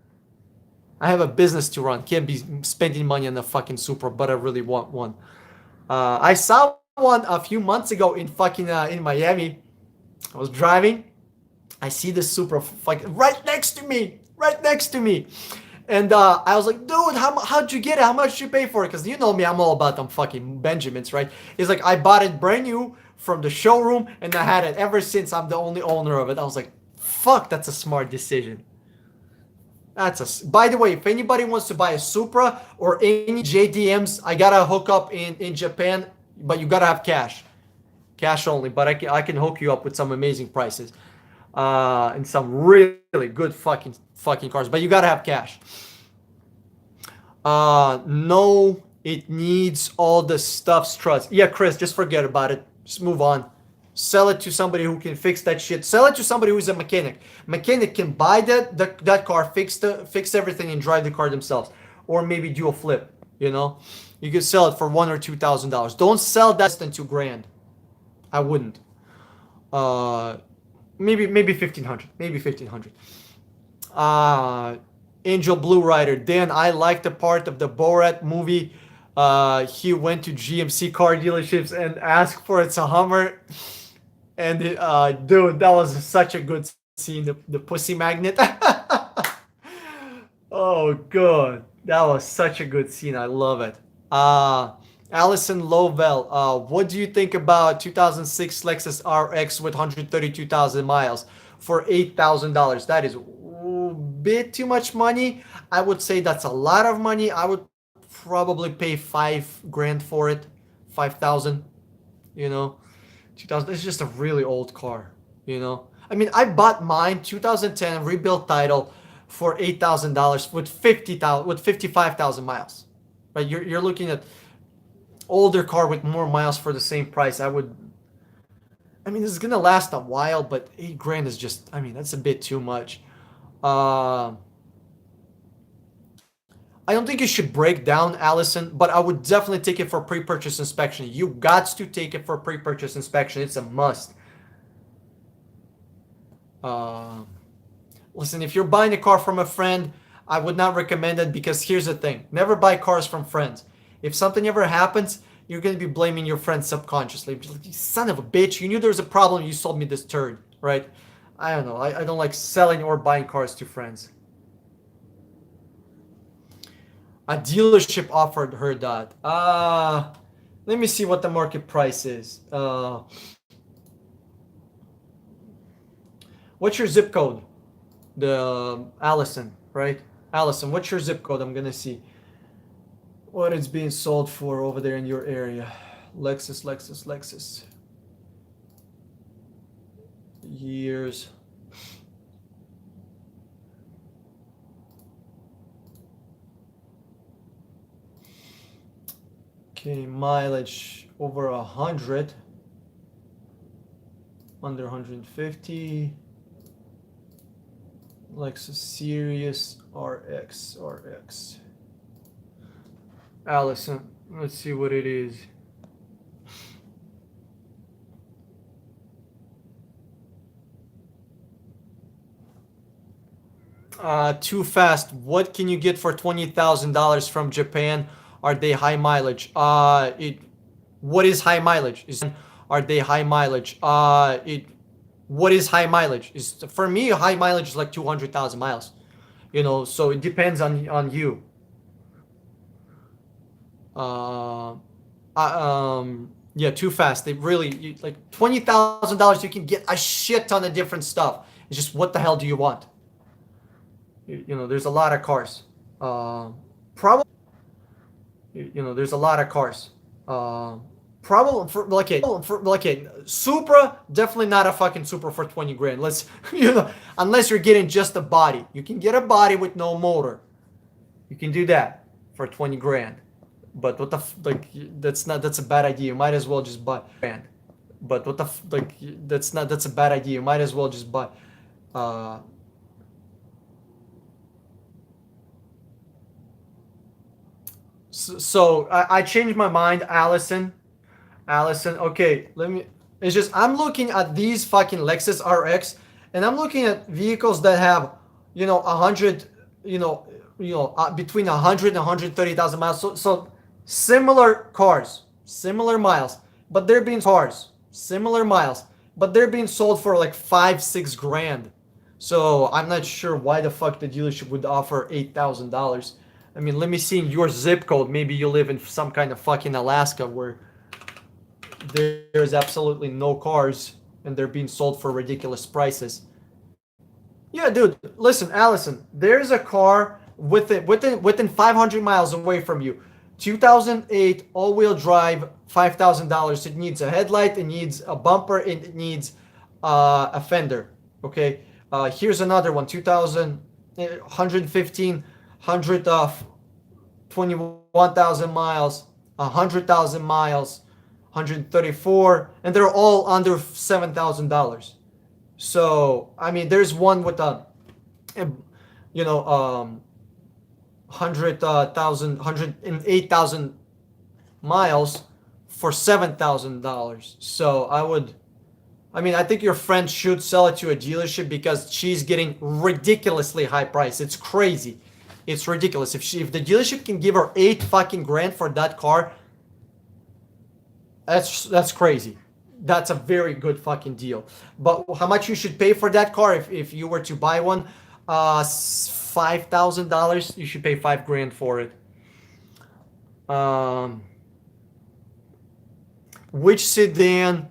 I have a business to run. Can't be spending money on a fucking Supra, but I really want one. I saw one a few months ago in fucking in Miami. I was driving. I see this Supra fucking right next to me. Right next to me. And I was like, dude, how'd you get it? How much did you pay for it? Because you know me, I'm all about them fucking Benjamins, right? He's like, I bought it brand new from the showroom and I had it ever since. I'm the only owner of it. I was like, fuck, that's a smart decision. By the way, if anybody wants to buy a Supra or any JDMs, I got a hookup in Japan, but you got to have cash. Cash only, but I can hook you up with some amazing prices. And some really good fucking cars, but you gotta have cash. No, it needs all the stuff struts. Yeah, Chris, just forget about it. Just move on. Sell it to somebody who can fix that shit. Sell it to somebody who's a mechanic. Mechanic can buy that car, fix everything, and drive the car themselves, or maybe do a flip. You know, you could sell it for $1,000 or $2,000. Don't sell that less than $2,000. I wouldn't. Maybe 1,500. Maybe 1,500. Angel Blue Rider. Dan, I like the part of the Borat movie. He went to GMC car dealerships and asked for it's a Hummer. And dude, that was such a good scene. The pussy magnet. Oh god, that was such a good scene. I love it. Allison Lovell, what do you think about 2006 Lexus RX with 132,000 miles for $8,000? That is a bit too much money. I would say that's a lot of money. I would probably pay $5,000 for it, 5,000. You know, 2000. It's just a really old car. You know, I mean, I bought mine 2010 rebuilt title for $8,000 with 55,000 miles. Right, you're looking at older car with more miles for the same price. I mean, this is gonna last a while, but $8,000 is just, I mean, that's a bit too much. I don't think you should break down, Allison, but I would definitely take it for pre-purchase inspection. You got to take it for pre-purchase inspection. It's a must. Listen, if you're buying a car from a friend, I would not recommend it, because here's the thing. Never buy cars from friends. If something ever happens, you're going to be blaming your friend subconsciously. Like, you son of a bitch, you knew there was a problem, you sold me this turd, right? I don't know. I don't like selling or buying cars to friends. A dealership offered her that. Let me see what the market price is. What's your zip code? Allison, right? Allison, what's your zip code? I'm going to see what it's being sold for over there in your area. Lexus. Years. Okay, mileage over 100, under 150. Lexus Sirius RX. Allison, let's see what it is. Too fast. What can you get for $20,000 from Japan? Are they high mileage? What is high mileage? Are they high mileage? What is high mileage? Is for me high mileage is like 200,000 miles. So it depends on you. Uh, yeah, too fast. They really like $20,000. You can get a shit ton of different stuff. It's just what the hell do you want? There's a lot of cars. Probably, there's a lot of cars. Probably for like a Supra, definitely not a fucking Supra for 20 grand. Let's unless you're getting just a body. You can get a body with no motor. You can do that for 20 grand. But what the that's a bad idea. You might as well just buy grand. But what the that's a bad idea. You might as well just buy. Uh, so I changed my mind, Allison. Allison, okay, let me. It's just I'm looking at these fucking Lexus RX, and I'm looking at vehicles that have, 100, between 100 and 130,000 miles. So similar cars, similar miles, but they're being similar miles, but they're being sold for like 5-6 grand. So I'm not sure why the fuck the dealership would offer $8,000. I mean, let me see your zip code. Maybe you live in some kind of fucking Alaska where there's absolutely no cars and they're being sold for ridiculous prices. Yeah, dude. Listen, Allison. There's a car within 500 miles away from you. 2008 all-wheel drive, $5,000. It needs a headlight. It needs a bumper. It needs a fender. Okay. Here's another one. 2000, 115, 21,000 miles, 100,000 miles, 134, and they're all under $7,000. So I mean, there's one with a, you know, 108,000 miles for $7,000. So I think your friend should sell it to a dealership because she's getting ridiculously high price. It's crazy. It's ridiculous. If the dealership can give her 8 fucking grand for that car, that's crazy. That's a very good fucking deal. But how much you should pay for that car if you were to buy one? $5,000. You should pay 5 grand for it. Um, which sedan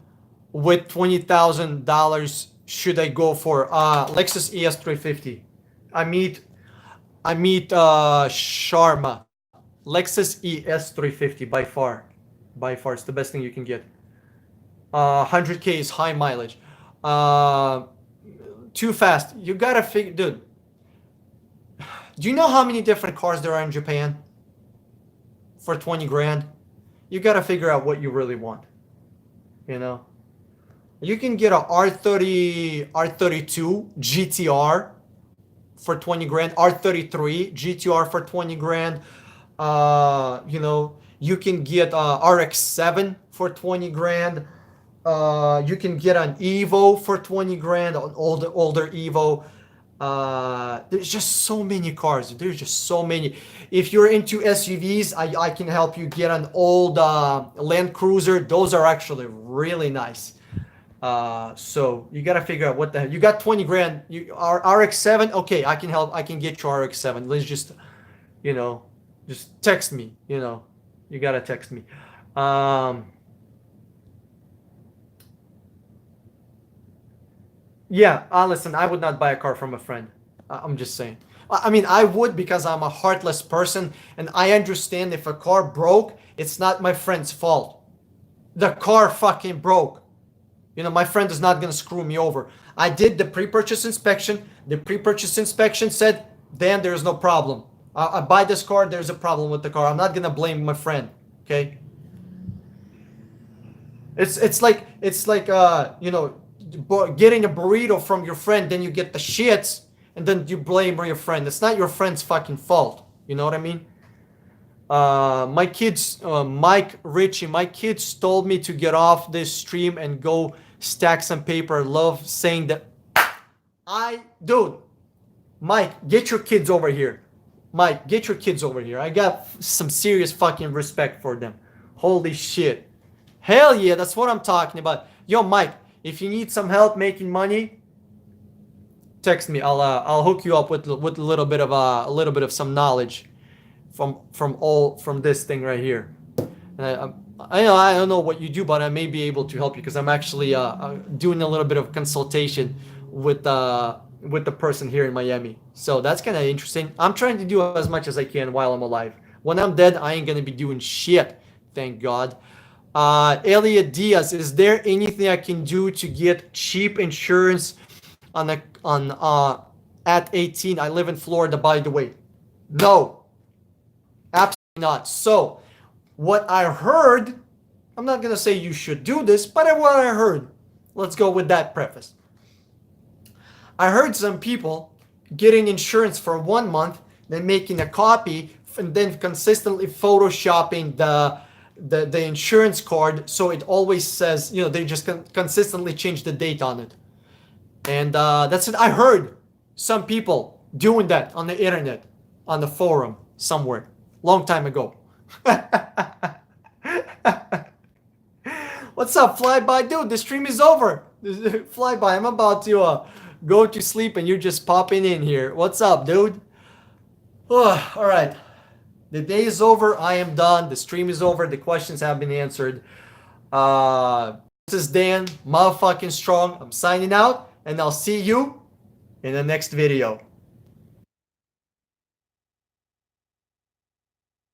with $20,000 should I go for? Lexus ES350. I meet Sharma. Lexus ES350 by far. By far, it's the best thing you can get. 100K is high mileage. Uh, Too fast. You gotta figure, dude. Do you know how many different cars there are in Japan for 20 grand? You gotta figure out what you really want. You know, you can get a R30, R32 GTR for 20 grand, R33 GTR for 20 grand. You can get RX-7 for 20 grand. You can get an Evo for 20 grand, an older Evo. There's just so many cars. There's just so many. If you're into SUVs, I can help you get an old Land Cruiser. Those are actually really nice. So you gotta figure out what the hell. You got 20 grand. RX-7. Okay, I can help. I can get you RX-7. Let's you know, just text me. You gotta text me. Um, Yeah, listen, I would not buy a car from a friend. I'm just saying. I mean, I would because I'm a heartless person and I understand if a car broke, it's not my friend's fault. The car fucking broke. My friend is not going to screw me over. I did the pre-purchase inspection. The pre-purchase inspection said, Dan, there's no problem. I buy this car, there's a problem with the car. I'm not going to blame my friend. Okay? It's like you know, getting a burrito from your friend, then you get the shits, and then you blame your friend. It's not your friend's fucking fault. You know what I mean? My kids, Mike, Richie, my kids told me to get off this stream and go stack some paper. Love saying that. Dude, Mike, get your kids over here. Mike, get your kids over here. I got some serious fucking respect for them. Holy shit. Hell yeah, that's what I'm talking about. Yo, Mike, if you need some help making money, text me. I'll hook you up with a little bit of some knowledge from this thing right here. And I don't know what you do, but I may be able to help you because I'm actually doing a little bit of consultation with the person here in Miami. So that's kind of interesting. I'm trying to do as much as I can while I'm alive. When I'm dead, I ain't gonna be doing shit. Thank God. Elliot Diaz, is there anything I can do to get cheap insurance at 18? I live in Florida, by the way. No, absolutely not. So, what I heard, I'm not gonna say you should do this, but what I heard, let's go with that preface. I heard some people getting insurance for 1 month, then making a copy, and then consistently photoshopping the insurance card so it always says, you know, they just consistently change the date on it. And that's it. I heard some people doing that on the internet, on the forum somewhere, long time ago. What's up, Flyby? Dude, the stream is over. Flyby, I'm about to go to sleep and you're just popping in here. What's up, dude? Oh, all right. The day is over. I am done. The stream is over. The questions have been answered. This is Dan, motherfucking strong. I'm signing out, and I'll see you in the next video.